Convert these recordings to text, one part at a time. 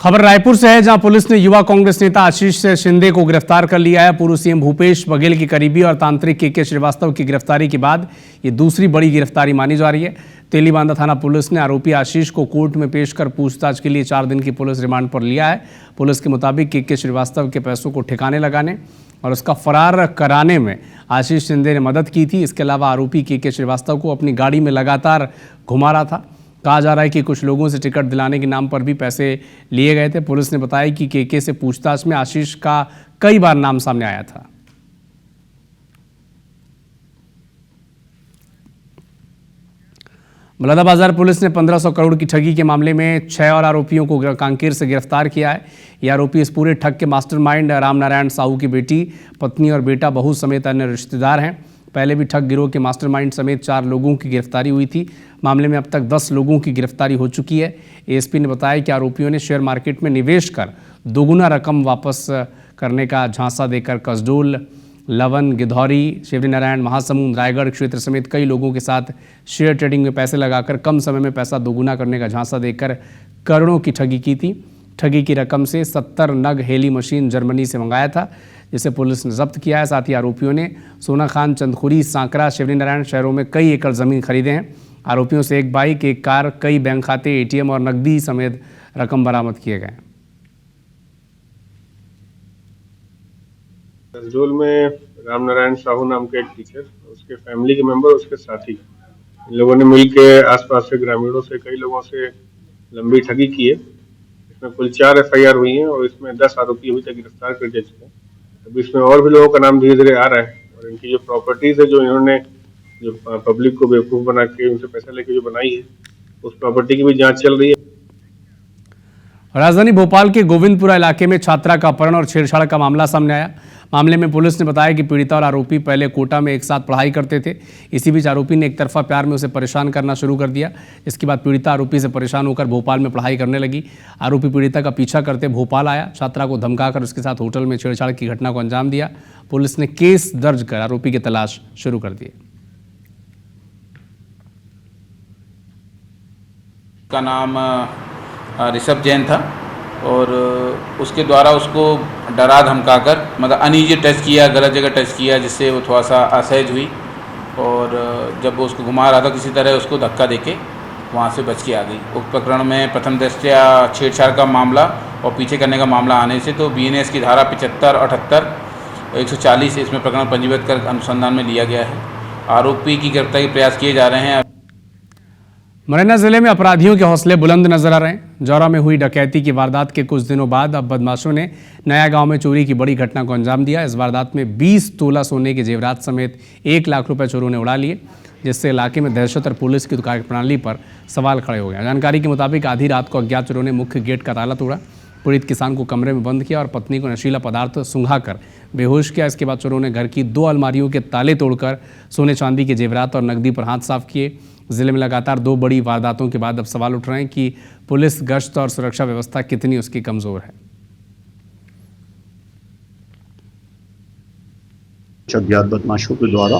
खबर रायपुर से है, जहां पुलिस ने युवा कांग्रेस नेता आशीष शिंदे को गिरफ्तार कर लिया है। पूर्व सीएम भूपेश बघेल के करीबी और तांत्रिक के श्रीवास्तव की गिरफ्तारी के बाद ये दूसरी बड़ी गिरफ्तारी मानी जा रही है। तेलीबांधा थाना पुलिस ने आरोपी आशीष को कोर्ट में पेश कर पूछताछ के लिए 4 दिन की पुलिस रिमांड पर लिया है। पुलिस के मुताबिक के श्रीवास्तव के पैसों को ठिकाने लगाने और उसका फरार कराने में आशीष शिंदे ने मदद की थी। इसके अलावा आरोपी के श्रीवास्तव को अपनी गाड़ी में लगातार घुमा रहा था। कहा जा रहा है कि कुछ लोगों से टिकट दिलाने के नाम पर भी पैसे लिए गए थे। पुलिस ने बताया कि के से पूछताछ में आशीष का कई बार नाम सामने आया था। बलौदाबाजार पुलिस ने 1500 करोड़ की ठगी के मामले में 6 और आरोपियों को कांकेर से गिरफ्तार किया है। ये आरोपी इस पूरे ठग के मास्टरमाइंड रामनारायण साहू की बेटी, पत्नी और बेटा, बहू समेत अन्य रिश्तेदार हैं। पहले भी ठग गिरोह के मास्टरमाइंड समेत 4 लोगों की गिरफ्तारी हुई थी। मामले में अब तक 10 लोगों की गिरफ्तारी हो चुकी है। एएसपी ने बताया कि आरोपियों ने शेयर मार्केट में निवेश कर दोगुना रकम वापस करने का झांसा देकर कसडोल, लवन, गिधौरी, शिवरीनारायण, महासमुंद, रायगढ़ क्षेत्र समेत कई लोगों के साथ शेयर ट्रेडिंग में पैसे लगाकर कम समय में पैसा दोगुना करने का झांसा देकर करोड़ों की ठगी की थी। ठगी की रकम से 70 नग हेली मशीन जर्मनी से मंगाया था, जिसे पुलिस ने जब्त किया है। साथ ही आरोपियों ने सोना खान, चंदखुरी, सांकरा, शिवरीनारायण शहरों में कई एकड़ जमीन खरीदे हैं। आरोपियों से एक बाइक, एक कार, कई बैंक खाते, एटीएम और नकदी समेत रकम बरामद किए गए। करजोल में रामनारायण साहू नाम के एक टीचर, उसके फैमिली के मेंबर, उसके साथी, इन लोगों ने मिल के आसपास के ग्रामीणों से, कई लोगों से लंबी ठगी की है। इसमें कुल 4 FIR हुई हैं और इसमें 10 आरोपी अभी तक गिरफ्तार कर दिए चुके हैं। अभी इसमें और भी लोगों का नाम धीरे धीरे आ रहा है और इनकी जो प्रॉपर्टीज है, जो इन्होंने जो पब्लिक को बेवकूफ बना के उनसे पैसा लेके जो बनाई है, उस प्रॉपर्टी की भी जांच चल रही है। राजधानी भोपाल के गोविंदपुरा इलाके में छात्रा का अपहरण और छेड़छाड़ का मामला सामने आया। मामले में पुलिस ने बताया कि पीड़िता और आरोपी पहले कोटा में एक साथ पढ़ाई करते थे। इसी बीच आरोपी ने एक तरफा प्यार में उसे परेशान करना शुरू कर दिया। इसके बाद पीड़िता आरोपी से परेशान होकर भोपाल में पढ़ाई करने लगी। आरोपी पीड़िता का पीछा करते भोपाल आया, छात्रा को धमकाकर उसके साथ होटल में छेड़छाड़ की घटना को अंजाम दिया। पुलिस ने केस दर्ज कर आरोपी की तलाश शुरू कर दी। का नाम ऋषभ जैन था और उसके द्वारा उसको डरा धमकाकर, मतलब अनईजी टच किया, गलत जगह टच किया, जिससे वो थोड़ा सा असहज हुई और जब वो उसको घुमा रहा था किसी तरह उसको धक्का देके वहाँ से बच के आ गई। उक्त प्रकरण में प्रथम दृष्टया छेड़छाड़ का मामला और पीछे करने का मामला आने से तो BNS की धारा 75, 78, 140 इसमें प्रकरण पंजीबद्ध कर अनुसंधान में लिया गया है। आरोपी की गिरफ्तारी के प्रयास किए जा रहे हैं। मुरैना जिले में अपराधियों के हौसले बुलंद नजर आ रहे हैं। जौरा में हुई डकैती की वारदात के कुछ दिनों बाद अब बदमाशों ने नया गांव में चोरी की बड़ी घटना को अंजाम दिया। इस वारदात में 20 तोला सोने के जेवरात समेत 1 लाख रुपए चोरों ने उड़ा लिए, जिससे इलाके में दहशत और पुलिस की कार्यप्रणाली पर सवाल खड़े हो गए। जानकारी के मुताबिक आधी रात को अज्ञात चोरों ने मुख्य गेट का ताला तोड़ा, पीड़ित किसान को कमरे में बंद किया और पत्नी को नशीला पदार्थ सुंघाकर बेहोश किया। इसके बाद चोरों ने घर की 2 अलमारियों के ताले तोड़कर सोने चांदी के जेवरात और नकदी पर हाथ साफ किए। जिले में लगातार 2 बड़ी वारदातों के बाद अब सवाल उठ रहे हैं कि पुलिस गश्त और सुरक्षा व्यवस्था कितनी उसकी कमजोर है। अज्ञात बदमाशों के द्वारा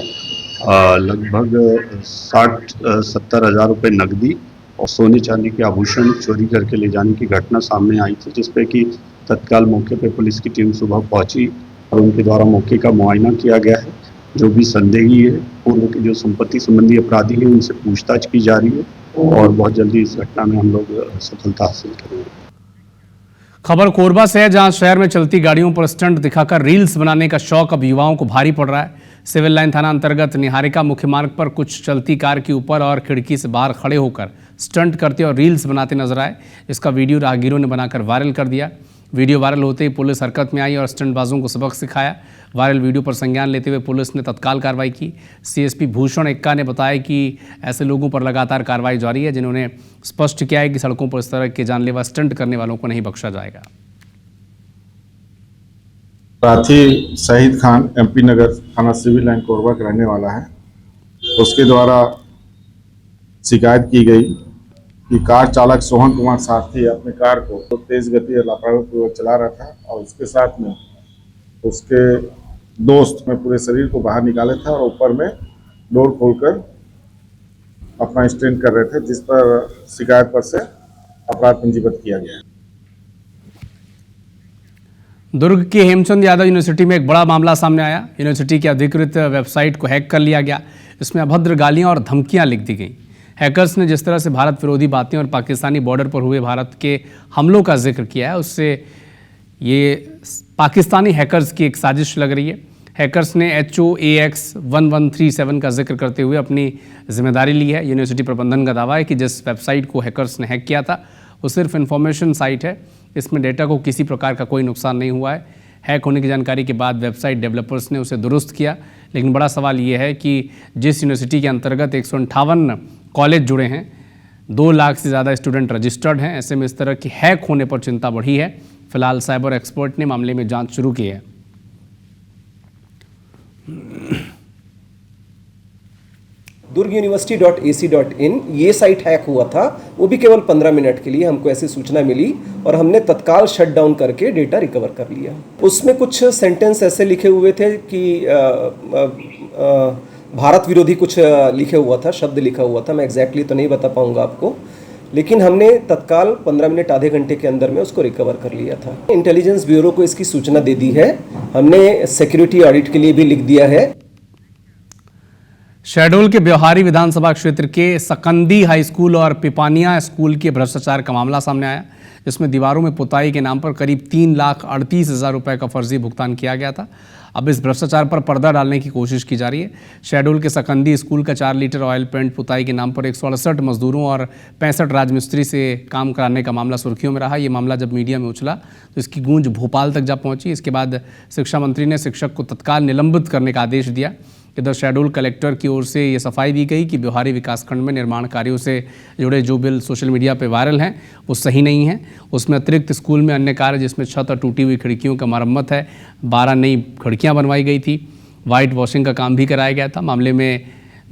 लगभग 60-70 हजार रुपये नकदी और सोने चांदी के आभूषण चोरी करके ले जाने की घटना सामने आई थी, जिसपे कि तत्काल मौके पर पुलिस की टीम सुबह पहुंची और उनके द्वारा मौके का मुआयना किया गया है। जो भी संदेही है, पूर्व की जो संपत्ति संबंधी अपराधी है, उनसे पूछताछ की जा रही है और बहुत जल्दी इस घटना में हम लोग सफलता हासिल करेंगे। खबर कोरबा से है, जहां शहर में चलती गाड़ियों पर स्टंट दिखाकर रील्स बनाने का शौक अब युवाओं को भारी पड़ रहा है। सिविल लाइन थाना अंतर्गत निहारिका मुख्य मार्ग पर कुछ चलती कार के ऊपर और खिड़की से बाहर खड़े होकर स्टंट करते और रील्स बनाते नजर आए। इसका वीडियो राहगीरों ने बनाकर वायरल कर दिया। वीडियो वायरल होते ही पुलिस हरकत में आई और स्टंटबाजों को सबक सिखाया। वायरल वीडियो पर संज्ञान लेते हुए पुलिस ने तत्काल कार्रवाई की। CSP भूषण एक्का ने बताया कि ऐसे लोगों पर लगातार कार्रवाई जारी है, जिन्होंने स्पष्ट किया है कि सड़कों पर इस तरह के जानलेवा स्टंट करने वालों को नहीं बख्शा जाएगा। साथी शहीद खान MP नगर थाना सिविल लाइन कोरबा का रहने वाला है। उसके द्वारा शिकायत की गई कि कार चालक सोहन कुमार सारथी अपने कार को तो तेज गति और लापरवाही चला रहा था और उसके साथ में उसके दोस्त में पूरे शरीर को बाहर निकाले था और ऊपर में डोर खोलकर अपना स्टंट कर रहे थे, जिस पर शिकायत पर से अपराध पंजीबद्ध किया गया है। दुर्ग के हेमचंद यादव यूनिवर्सिटी में एक बड़ा मामला सामने आया। यूनिवर्सिटी की अधिकृत वेबसाइट को हैक कर लिया गया। इसमें अभद्र गालियां और धमकियां लिख दी गई। हैकर्स ने जिस तरह से भारत विरोधी बातें और पाकिस्तानी बॉर्डर पर हुए भारत के हमलों का जिक्र किया है, उससे ये पाकिस्तानी हैकर्स की एक साजिश लग रही है। हैकर्स ने HOAX 1137 का जिक्र करते हुए अपनी जिम्मेदारी ली है। यूनिवर्सिटी प्रबंधन का दावा है कि जिस वेबसाइट को हैकर्स ने हैक किया था वो सिर्फ इन्फॉर्मेशन साइट है। इसमें डेटा को किसी प्रकार का कोई नुकसान नहीं हुआ है। हैक होने की जानकारी के बाद वेबसाइट डेवलपर्स ने उसे दुरुस्त किया। लेकिन बड़ा सवाल ये है कि जिस यूनिवर्सिटी के अंतर्गत 158 कॉलेज जुड़े हैं, 2 लाख से ज़्यादा स्टूडेंट रजिस्टर्ड हैं, ऐसे में इस तरह की हैक होने पर चिंता बढ़ी है। फिलहाल साइबर एक्सपर्ट ने मामले में जांच शुरू की है। durguniversity.ac.in ये साइट हैक हुआ था, वो भी केवल 15 मिनट के लिए। हमको ऐसी सूचना मिली और हमने तत्काल शट डाउन करके डेटा रिकवर कर लिया। उसमें कुछ सेंटेंस ऐसे लिखे हुए थे कि भारत विरोधी कुछ लिखे हुआ था, शब्द लिखा हुआ था। मैं एग्जैक्टली तो नहीं बता पाऊंगा आपको, लेकिन हमने तत्काल 15 मिनट आधे घंटे के अंदर में उसको रिकवर कर लिया था। इंटेलिजेंस ब्यूरो को इसकी सूचना दे दी है। हमने सिक्योरिटी ऑडिट के लिए भी लिख दिया है। शहडोल के ब्योहारी विधानसभा क्षेत्र के सकंदी हाई स्कूल और पिपानिया स्कूल के भ्रष्टाचार का मामला सामने आया, जिसमें दीवारों में पुताई के नाम पर करीब 3,38,000 रुपए का फर्जी भुगतान किया गया था। अब इस भ्रष्टाचार पर पर्दा डालने की कोशिश की जा रही है। शहडोल के सकंदी स्कूल का 4 लीटर ऑयल पेंट पुताई के नाम पर 168 मजदूरों और 65 राजमिस्त्री से काम कराने का मामला सुर्खियों में रहा। ये मामला जब मीडिया में उछला तो इसकी गूंज भोपाल तक जा पहुंची। इसके बाद शिक्षा मंत्री ने शिक्षक को तत्काल निलंबित करने का आदेश दिया। इधर शहडोल कलेक्टर की ओर से ये सफाई दी गई कि ब्योहारी विकासखंड में निर्माण कार्यों से जुड़े जो बिल सोशल मीडिया पे वायरल हैं वो सही नहीं है। उसमें अतिरिक्त स्कूल में अन्य कार्य जिसमें छत और टूटी हुई खिड़कियों का मरम्मत है, 12 नई खिड़कियां बनवाई गई थी, वाइट वॉशिंग का काम भी कराया गया था। मामले में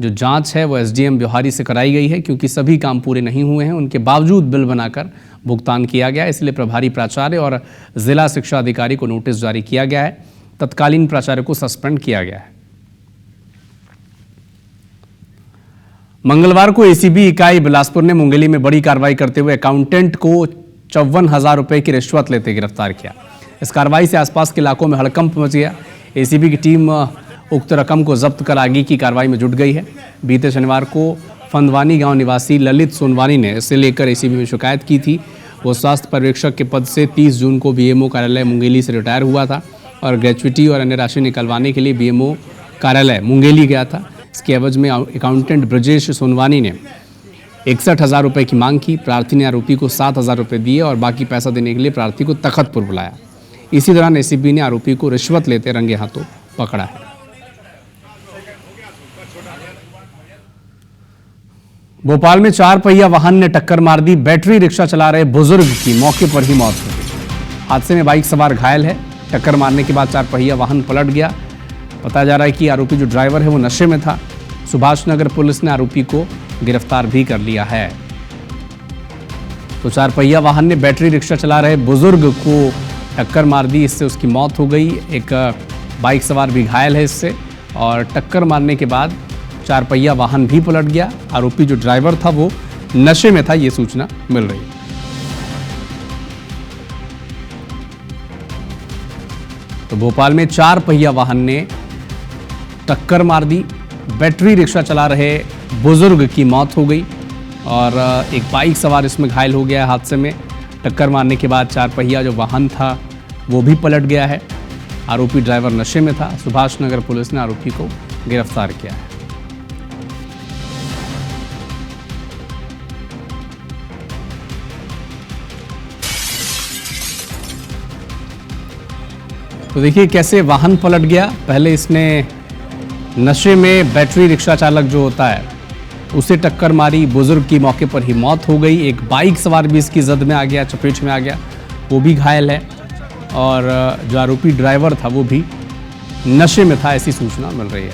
जो जाँच है वो SDM ब्योहारी से कराई गई है, क्योंकि सभी काम पूरे नहीं हुए हैं। उनके बावजूद बिल बनाकर भुगतान किया गया, इसलिए प्रभारी प्राचार्य और जिला शिक्षा अधिकारी को नोटिस जारी किया गया है। तत्कालीन प्राचार्य को सस्पेंड किया गया है। मंगलवार को ACB इकाई बिलासपुर ने मुंगेली में बड़ी कार्रवाई करते हुए अकाउंटेंट को 54,000 रुपए की रिश्वत लेते गिरफ्तार किया। इस कार्रवाई से आसपास के इलाकों में हड़कंप मच गया। ACB की टीम उक्त रकम को जब्त कर आगे की कार्रवाई में जुट गई है। बीते शनिवार को फंदवानी गांव निवासी ललित सोनवानी ने इसे लेकर ACB में शिकायत की थी। वो स्वास्थ्य पर्यवेक्षक के पद से 30 जून को BMO कार्यालय मुंगेली से रिटायर हुआ था और ग्रेचुइटी और अन्य राशि निकलवाने के लिए BMO कार्यालय मुंगेली गया था। इसके एवज में अकाउंटेंट ब्रजेश सोनवानी ने 61,000 रुपये की मांग की। प्रार्थी ने आरोपी को 7,000 रुपये दिए और बाकी पैसा देने के लिए प्रार्थी को तखतपुर बुलाया। इसी दौरान ACB ने आरोपी को रिश्वत लेते रंगे हाथों पकड़ा है। भोपाल में 4 पहिया वाहन ने टक्कर मार दी। बैटरी रिक्शा चला रहे बुजुर्ग की मौके पर ही मौत हो गई। हादसे में बाइक सवार घायल है। टक्कर मारने के बाद 4 पहिया वाहन पलट गया। बताया जा रहा है कि आरोपी जो ड्राइवर है वो नशे में था। सुभाष नगर पुलिस ने आरोपी को गिरफ्तार भी कर लिया है। तो 4 पहिया वाहन ने बैटरी रिक्शा चला रहे बुजुर्ग को टक्कर मार दी, इससे उसकी मौत हो गई। एक बाइक सवार भी घायल है इससे, और टक्कर मारने के बाद 4 पहिया वाहन भी पलट गया। आरोपी जो ड्राइवर था वो नशे में था, ये सूचना मिल रही है। तो भोपाल में 4 पहिया वाहन ने टक्कर मार दी। बैटरी रिक्शा चला रहे बुजुर्ग की मौत हो गई और एक बाइक सवार इसमें घायल हो गया हादसे में। टक्कर मारने के बाद 4 पहिया जो वाहन था वो भी पलट गया है। आरोपी ड्राइवर नशे में था। सुभाष नगर पुलिस ने आरोपी को गिरफ्तार किया है। तो देखिए कैसे वाहन पलट गया। पहले इसने नशे में बैटरी रिक्शा चालक जो होता है उसे टक्कर मारी, बुजुर्ग की मौके पर ही मौत हो गई। एक बाइक सवार भी इसकी जद में आ गया, चपेट में आ गया, वो भी घायल है। और जो आरोपी ड्राइवर था वो भी नशे में था, ऐसी सूचना मिल रही है।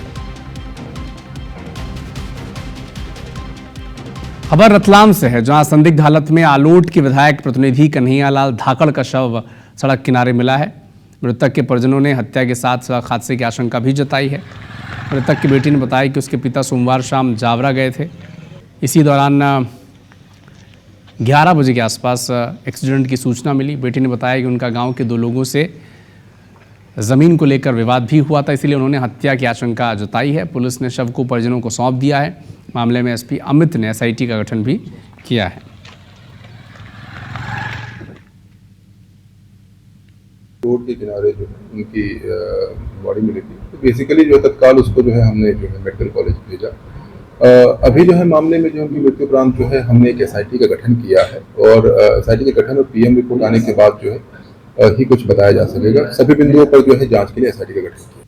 खबर रतलाम से है, जहां संदिग्ध हालत में आलोट के विधायक प्रतिनिधि कन्हैयालाल धाकड़ का शव सड़क किनारे मिला है। मृतक के परिजनों ने हत्या के साथ सड़क हादसे की आशंका भी जताई है। मृतक की बेटी ने बताया कि उसके पिता सोमवार शाम जावरा गए थे। इसी दौरान 11 बजे के आसपास एक्सीडेंट की सूचना मिली। बेटी ने बताया कि उनका गांव के 2 लोगों से जमीन को लेकर विवाद भी हुआ था, इसलिए उन्होंने हत्या की आशंका जताई है। पुलिस ने शव को परिजनों को सौंप दिया है। मामले में एसपी अमित ने एसआईटी का गठन भी किया है। रोड के किनारे जो है उनकी बॉडी मिली थी, तो बेसिकली जो है तत्काल उसको जो है हमने जो है मेडिकल कॉलेज भेजा। अभी जो है मामले में जो उनकी मृत्यु उपरांत जो है हमने एक एसआईटी का गठन किया है और एसआईटी के गठन और पीएम रिपोर्ट आने के बाद जो है ही कुछ बताया जा सकेगा। सभी बिंदुओं पर जो है जांच के लिए एसआईटी का गठन किया।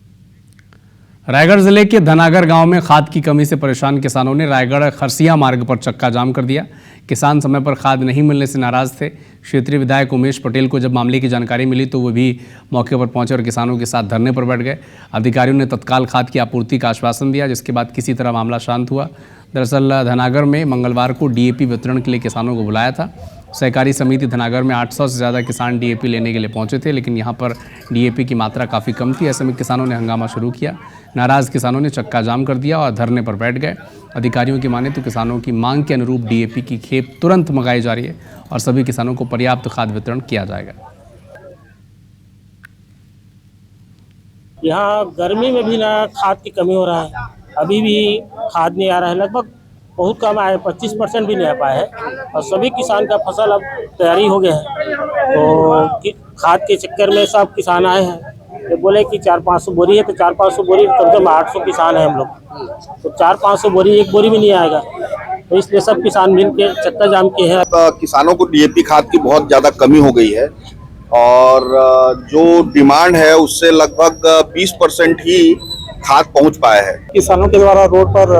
रायगढ़ जिले के धनागर गांव में खाद की कमी से परेशान किसानों ने रायगढ़ खरसिया मार्ग पर चक्का जाम कर दिया। किसान समय पर खाद नहीं मिलने से नाराज थे। क्षेत्रीय विधायक उमेश पटेल को जब मामले की जानकारी मिली तो वो भी मौके पर पहुंचे और किसानों के साथ धरने पर बैठ गए। अधिकारियों ने तत्काल खाद की आपूर्ति का आश्वासन दिया, जिसके बाद किसी तरह मामला शांत हुआ। दरअसल धनागर में मंगलवार को डीएपी वितरण के लिए किसानों को बुलाया था। सहकारी समिति धनागर में 800 से ज़्यादा किसान डीएपी लेने के लिए पहुंचे थे, लेकिन यहां पर डीएपी की मात्रा काफ़ी कम थी। ऐसे में किसानों ने हंगामा शुरू किया। नाराज़ किसानों ने चक्का जाम कर दिया और धरने पर बैठ गए। अधिकारियों की माने तो किसानों की मांग के अनुरूप डीएपी की खेप तुरंत मंगाई जा रही है और सभी किसानों को पर्याप्त खाद वितरण किया जाएगा। यहाँ गर्मी में भी ना खाद की कमी हो रहा है, अभी भी खाद नहीं आ रहा है, लगभग बहुत कम आया है, 25% भी नहीं आ पाया है और सभी किसान का फसल अब तैयारी हो गया है। तो खाद के चक्कर में सब किसान आए हैं, तो बोले कि 400-500 बोरी है, तो 400-500 बोरी कम से कम 800 किसान है हम लोग, तो 400-500 बोरी एक बोरी भी नहीं आएगा, तो इसलिए सब किसान मिल के चक्का जाम किए हैं। किसानों को डीएपी खाद की बहुत ज़्यादा कमी हो गई है और जो डिमांड है उससे लगभग 20% ही खाद पहुंच पाया है। किसानों के द्वारा रोड पर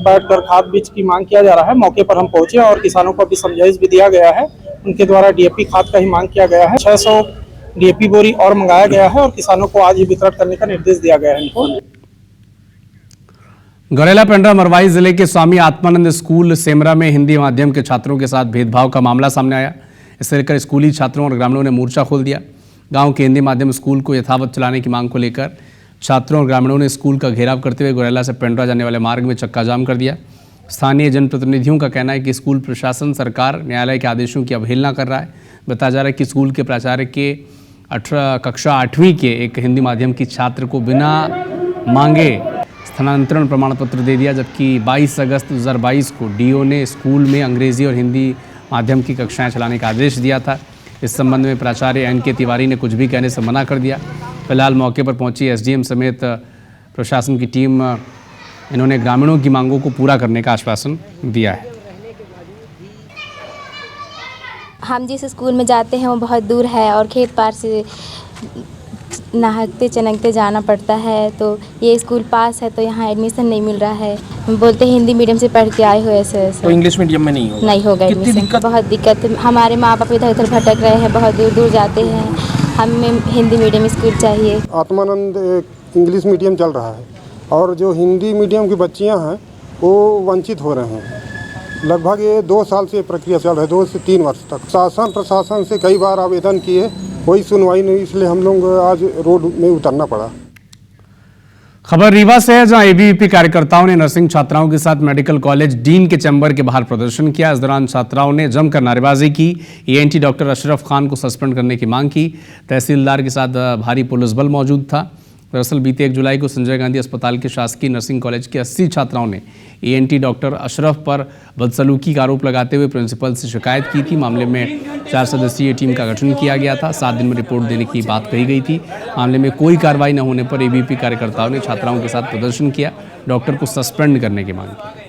बैठकर खाद बीज की मांग किया जा रहा है। मौके पर हम पहुंचे और किसानों को अभी समझाइश भी दिया गया है। उनके द्वारा डीएपी खाद का ही मांग किया गया है। 600 डीएपी बोरी और मंगाया गया है और किसानों को आज ही वितरण करने का निर्देश दिया गया है इनको। गौरेला पेंड्रा मरवाई जिले के स्वामी आत्मानंद स्कूल सेमरा में हिंदी माध्यम के छात्रों के साथ भेदभाव का मामला सामने आया। इसे लेकर स्कूली छात्रों और ग्रामीणों ने मोर्चा खोल दिया। गांव के हिंदी माध्यम स्कूल को यथावत चलाने की मांग को लेकर छात्रों और ग्रामीणों ने स्कूल का घेराव करते हुए गौरेला से पेंड्रा जाने वाले मार्ग में चक्का जाम कर दिया। स्थानीय जनप्रतिनिधियों का कहना है कि स्कूल प्रशासन सरकार न्यायालय के आदेशों की अवहेलना कर रहा है। बताया जा रहा है कि स्कूल के प्राचार्य के कक्षा 8वीं के एक हिंदी माध्यम की छात्र को बिना मांगे स्थानांतरण प्रमाण पत्र दे दिया, जबकि 22 अगस्त 2022 को डीओ ने स्कूल में अंग्रेजी और हिंदी माध्यम की कक्षाएं चलाने का आदेश दिया था। इस संबंध में प्राचार्य एन.के. तिवारी ने कुछ भी कहने से मना कर दिया। फिलहाल मौके पर पहुंची एसडीएम समेत प्रशासन की टीम इन्होंने ग्रामीणों की मांगों को पूरा करने का आश्वासन दिया है। हम जिस स्कूल में जाते हैं वो बहुत दूर है और खेत पार से नहाते चनकते जाना पड़ता है, तो ये स्कूल पास है तो यहाँ एडमिशन नहीं मिल रहा है। बोलते हैं हिंदी मीडियम से पढ़ के आए हो, ऐसे तो इंग्लिश मीडियम में नहीं होगा एडमिशन। बहुत दिक्कत, हमारे माँ बाप इधर उधर भटक रहे हैं, बहुत दूर दूर जाते हैं। हमें हिंदी मीडियम स्कूल चाहिए। आत्मानंद इंग्लिश मीडियम चल रहा है और जो हिंदी मीडियम की बच्चियां हैं वो वंचित हो रहे हैं। लगभग ये 2 साल से प्रक्रिया चल रही है, 2 से 3 वर्ष तक। शासन प्रशासन से कई बार आवेदन किए, कोई सुनवाई नहीं, इसलिए हम लोग आज रोड में उतरना पड़ा। खबर रीवा से है, जहां एबीवीपी कार्यकर्ताओं ने नर्सिंग छात्राओं के साथ मेडिकल कॉलेज डीन के चैम्बर के बाहर प्रदर्शन किया। इस दौरान छात्राओं ने जमकर नारेबाजी की। एएनटी डॉक्टर अशरफ खान को सस्पेंड करने की मांग की। तहसीलदार के साथ भारी पुलिस बल मौजूद था। दरअसल बीते 1 जुलाई को संजय गांधी अस्पताल के शासकीय नर्सिंग कॉलेज के 80 छात्राओं ने एएनटी डॉक्टर अशरफ पर बदसलूकी का आरोप लगाते हुए प्रिंसिपल से शिकायत की थी। मामले में 4 सदस्यीय टीम का गठन किया गया था। 7 दिन में रिपोर्ट देने की बात कही गई थी। मामले में कोई कार्रवाई न होने पर एबीवीपी कार्यकर्ताओं ने छात्राओं के साथ प्रदर्शन किया, डॉक्टर को सस्पेंड करने की मांग की।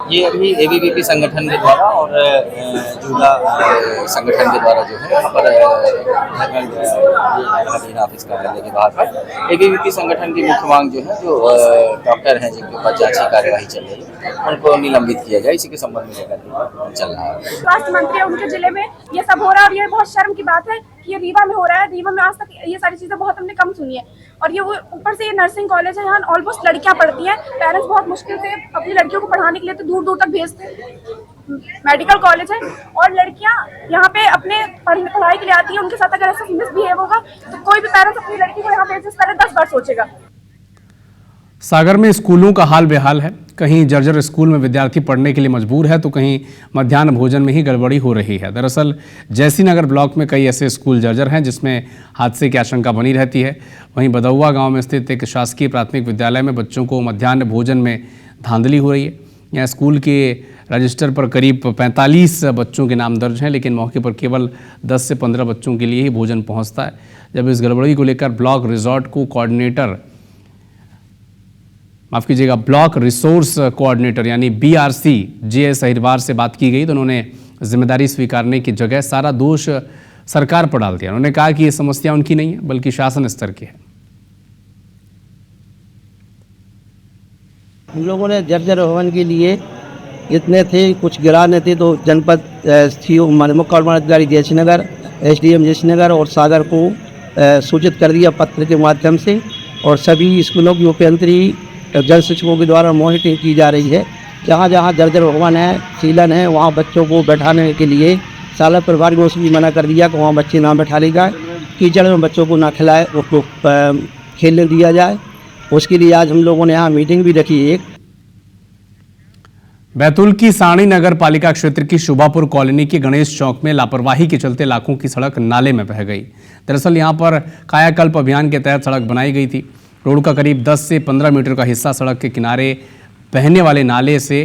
ये अभी एबीवीपी संगठन के द्वारा और जूला संगठन के द्वारा जो है यहाँ पर ऑफिस कार्यालय के बाहर एबीवीपी संगठन की मुख्य मांग जो है, जो डॉक्टर हैं जिनके ऊपर जांची कार्यवाही चल रही है, उनको निलंबित किया जाए। इसी के संबंध में लेकर चल रहा है। स्वास्थ्य मंत्री उनके जिले में ये सब हो रहा है और ये बहुत शर्म की बात है कि ये रीवा में हो रहा है। रीवा में आज तक ये सारी चीजें बहुत हमने कम सुनी है और ये ऊपर से ये नर्सिंग कॉलेज है, यहाँ ऑलमोस्ट लड़कियां पढ़ती हैं। पेरेंट्स बहुत मुश्किल से अपनी लड़कियों को पढ़ाने के लिए तो दूर दूर तक भेजते हैं। मेडिकल कॉलेज है और लड़कियां यहाँ पे अपने पढ़ाई के लिए आती हैं। उनके साथ अगर ऐसा मिसबिहेव होगा तो कोई भी पेरेंट्स अपनी लड़की को यहाँ भेजने से पहले 10 बार सोचेगा। सागर में स्कूलों का हाल बेहाल है। कहीं जर्जर स्कूल में विद्यार्थी पढ़ने के लिए मजबूर है तो कहीं मध्याह्न भोजन में ही गड़बड़ी हो रही है। दरअसल जैसी नगर ब्लॉक में कई ऐसे स्कूल जर्जर हैं जिसमें हादसे की आशंका बनी रहती है। वहीं बदौआ गांव में स्थित एक शासकीय प्राथमिक विद्यालय में बच्चों को मध्याह्न भोजन में धांधली हो रही है। यहाँ स्कूल के रजिस्टर पर करीब 45 बच्चों के नाम दर्ज हैं, लेकिन मौके पर केवल 10 से 15 बच्चों के लिए ही भोजन पहुँचता है। जब इस गड़बड़ी को लेकर ब्लॉक रिजॉर्ट को कोऑर्डिनेटर ब्लॉक रिसोर्स कोऑर्डिनेटर यानी BRC JS अहिरवार से बात की गई तो उन्होंने जिम्मेदारी स्वीकारने की जगह सारा दोष सरकार पर डाल दिया। उन्होंने कहा कि ये समस्या उनकी नहीं है बल्कि शासन स्तर की है। हम लोगों ने जर्जर भवन के लिए इतने थे, कुछ गिराने थे तो जनपद CO मुख्य अधिकारी जयश्रीनगर, SDM जयश्रीनगर और सागर को सूचित कर दिया पत्र के माध्यम से, और सभी स्कूलों की उपयंत्री जल शिक्षकों के द्वारा मॉनिटरिंग की जा रही है। जहाँ जहाँ जर्जर भवन है, सीलन है, वहाँ बच्चों को बैठाने के लिए शाला प्रभारियों से भी मना कर दिया कि वहाँ बच्चे ना बैठा ली जाए, कीचड़ में बच्चों को ना खिलाए, उसको खेलने दिया जाए। उसके लिए आज हम लोगों ने यहाँ मीटिंग भी रखी एक। बैतूल की साणी नगर पालिका क्षेत्र की शुभापुर कॉलोनी के गणेश चौक में लापरवाही के चलते लाखों की सड़क नाले में बह गई। दरअसल यहां पर कायाकल्प अभियान के तहत सड़क बनाई गई थी। रोड का करीब 10 से 15 मीटर का हिस्सा सड़क के किनारे बहने वाले नाले से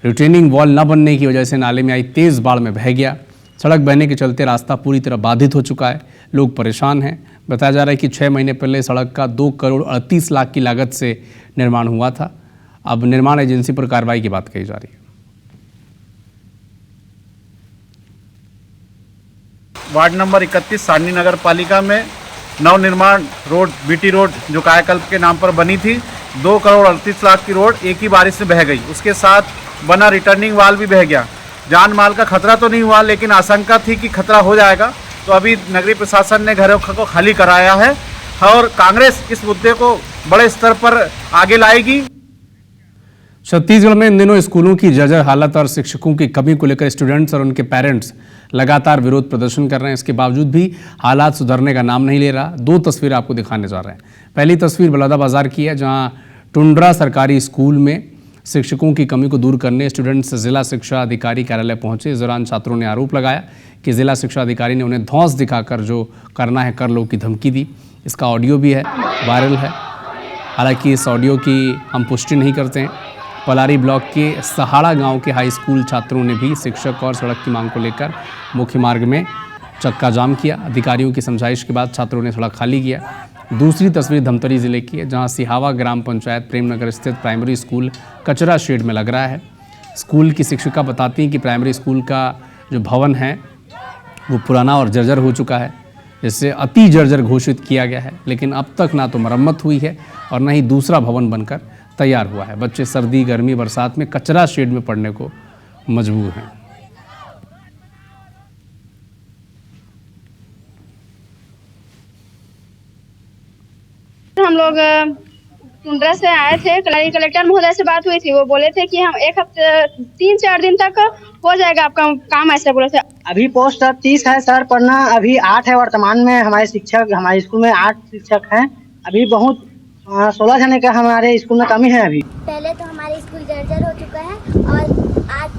रिटेनिंग वॉल न बनने की वजह से नाले में आई तेज बाढ़ में बह गया। सड़क बहने के चलते रास्ता पूरी तरह बाधित हो चुका है। लोग परेशान हैं। बताया जा रहा है कि 6 महीने पहले सड़क का 2 करोड़ 38 लाख की लागत से निर्माण हुआ था। अब निर्माण एजेंसी पर कार्रवाई की बात कही जा रही है। वार्ड नंबर 31 सारनी नगर पालिका में नवनिर्माण रोड BT रोड जो कायाकल्प के नाम पर बनी थी, 2 करोड़ 38 लाख की रोड एक ही बारिश में बह गई। उसके साथ बना रिटर्निंग वाल भी बह गया। जान माल का खतरा तो नहीं हुआ, लेकिन आशंका थी कि खतरा हो जाएगा। तो अभी नगरीय प्रशासन ने घरों को खाली कराया है और कांग्रेस इस मुद्दे को बड़े स्तर पर आगे लाएगी। छत्तीसगढ़ में इन दिनों स्कूलों की जर्जर हालत और शिक्षकों की कमी को लेकर स्टूडेंट्स और उनके पेरेंट्स लगातार विरोध प्रदर्शन कर रहे हैं। इसके बावजूद भी हालात सुधरने का नाम नहीं ले रहा। 2 तस्वीरें आपको दिखाने जा रहे हैं। पहली तस्वीर बलौदाबाजार की है, जहां टुंड्रा सरकारी स्कूल में शिक्षकों की कमी को दूर करने स्टूडेंट्स जिला शिक्षा अधिकारी कार्यालय पहुंचे। इस दौरान छात्रों ने आरोप लगाया कि जिला शिक्षा अधिकारी ने उन्हें धौंस दिखाकर जो करना है कर लो की धमकी दी। इसका ऑडियो भी है, वायरल है। हालांकि इस ऑडियो की हम पुष्टि नहीं करते हैं। पलारी ब्लॉक के सहाड़ा गांव के हाई स्कूल छात्रों ने भी शिक्षक और सड़क की मांग को लेकर मुख्य मार्ग में चक्का जाम किया। अधिकारियों की समझाइश के बाद छात्रों ने सड़क खाली किया। दूसरी तस्वीर धमतरी जिले की है, जहां सिहावा ग्राम पंचायत प्रेमनगर स्थित प्राइमरी स्कूल कचरा शेड में लग रहा है। स्कूल की शिक्षिका बताती हैं कि प्राइमरी स्कूल का जो भवन है वो पुराना और जर्जर हो चुका है, जिससे अति जर्जर घोषित किया गया है। लेकिन अब तक ना तो मरम्मत हुई है और न ही दूसरा भवन बनकर तैयार हुआ है। बच्चे सर्दी, गर्मी, बरसात में कचरा शेड में पड़ने को मजबूर हैं। हम लोग टुंड्रा से आए थे। कलेक्टर महोदय से बात हुई थी। वो बोले थे कि हम 1 हफ्ते 3-4 दिन तक हो जाएगा आपका काम, ऐसा बोले थे। अभी पोस्ट 30 है सर, पढ़ना अभी 8 है वर्तमान में। हमारे शिक्षक, हमारे स्कूल में 8 शिक्षक हैं। अभी बहुत 16 जने का हमारे स्कूल में कमी है। अभी पहले तो हमारे स्कूल जर्जर हो चुका है और आज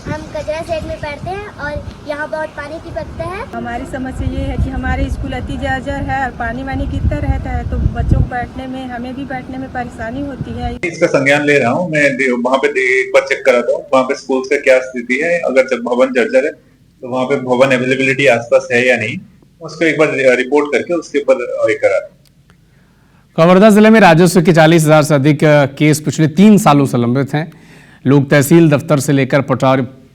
हम कचरा शेड में पढ़ते हैं और यहाँ बहुत पानी टपकता है। हमारी समस्या ये है कि हमारे स्कूल अति जर्जर है और पानी वानी गिरता रहता है, तो बच्चों को बैठने में, हमें भी बैठने में परेशानी होती है। इसका संज्ञान ले रहा हूँ मैं। वहाँ पे एक बार चेक करा था वहाँ पे स्कूल का क्या स्थिति है। अगर जब भवन जर्जर है तो वहाँ पे भवन अवेलेबिलिटी आसपास है या नहीं, उसको एक बार रिपोर्ट करके उसके ऊपर करा। कवर्धा जिले में राजस्व के 40,000 से अधिक केस पिछले 3 सालों से लंबित हैं। लोग तहसील दफ्तर से लेकर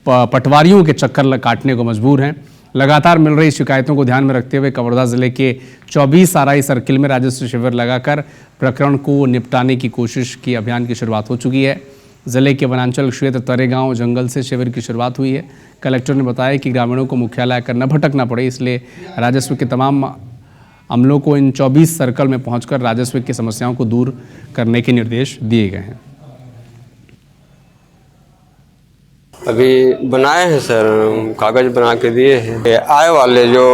पटवारियों के चक्कर काटने को मजबूर हैं। लगातार मिल रही शिकायतों को ध्यान में रखते हुए कवर्धा जिले के 24 आरआई सर्किल में राजस्व शिविर लगाकर प्रकरण को निपटाने की कोशिश की अभियान की शुरुआत हो चुकी है। जिले के वनांचल क्षेत्र तरेगांव जंगल से शिविर की शुरुआत हुई है। कलेक्टर ने बताया कि ग्रामीणों को मुख्यालय आकर न भटकना पड़े, इसलिए राजस्व के तमाम अमलों को इन 24 सर्कल में पहुंचकर राजस्व की समस्याओं को दूर करने के निर्देश दिए गए हैं। अभी बनाए हैं सर, कागज बना के दिए हैं। आय वाले जो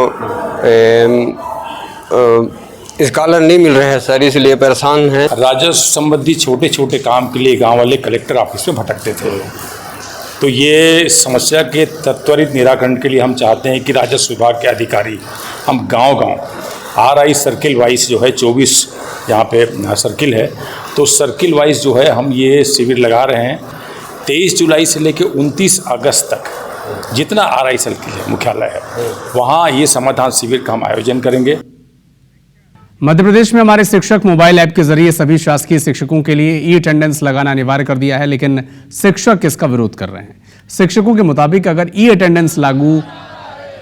स्कॉलर नहीं मिल रहे हैं सर, इसलिए परेशान हैं। राजस्व संबंधी छोटे छोटे काम के लिए गांव वाले कलेक्टर ऑफिस में भटकते थे, तो ये समस्या के त्वरित निराकरण के लिए हम चाहते हैं कि राजस्व विभाग के अधिकारी हम गांव-गांव RI सर्किल वाइज जो है 24 यहाँ पे सर्किल है, तो सर्किल वाइज जो है हम ये शिविर लगा रहे हैं। 23 जुलाई से लेकर 29 अगस्त तक जितना RI सर्किल है मुख्यालय है वहाँ ये समाधान शिविर का हम आयोजन करेंगे। मध्य प्रदेश में हमारे शिक्षक मोबाइल ऐप के जरिए सभी शासकीय शिक्षकों के लिए ई अटेंडेंस लगाना अनिवार्य कर दिया है, लेकिन शिक्षक इसका विरोध कर रहे हैं। शिक्षकों के मुताबिक अगर ई अटेंडेंस लागू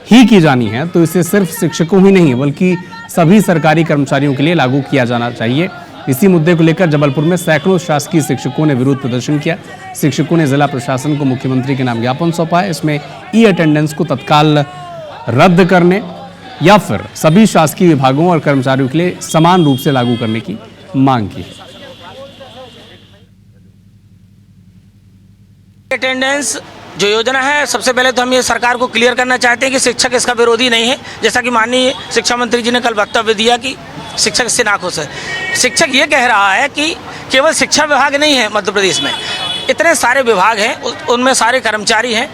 ही की जानी है तो इसे सिर्फ शिक्षकों ही नहीं बल्कि सभी सरकारी कर्मचारियों के लिए लागू किया जाना चाहिए। इसी मुद्दे को लेकर जबलपुर में सैकड़ों शासकीय शिक्षकों ने विरोध प्रदर्शन किया। शिक्षकों ने जिला प्रशासन को मुख्यमंत्री के नाम ज्ञापन सौंपा है। इसमें ई अटेंडेंस को तत्काल रद्द करने या फिर सभी शासकीय विभागों और कर्मचारियों के लिए समान रूप से लागू करने की मांग की है। अटेंडेंस जो योजना है, सबसे पहले तो हम ये सरकार को क्लियर करना चाहते हैं कि शिक्षक इसका विरोधी नहीं है। जैसा कि माननीय शिक्षा मंत्री जी ने कल वक्तव्य दिया कि शिक्षक इससे नाखुश है। शिक्षक ये कह रहा है कि केवल शिक्षा विभाग नहीं है मध्य प्रदेश में, इतने सारे विभाग हैं, उनमें सारे कर्मचारी हैं।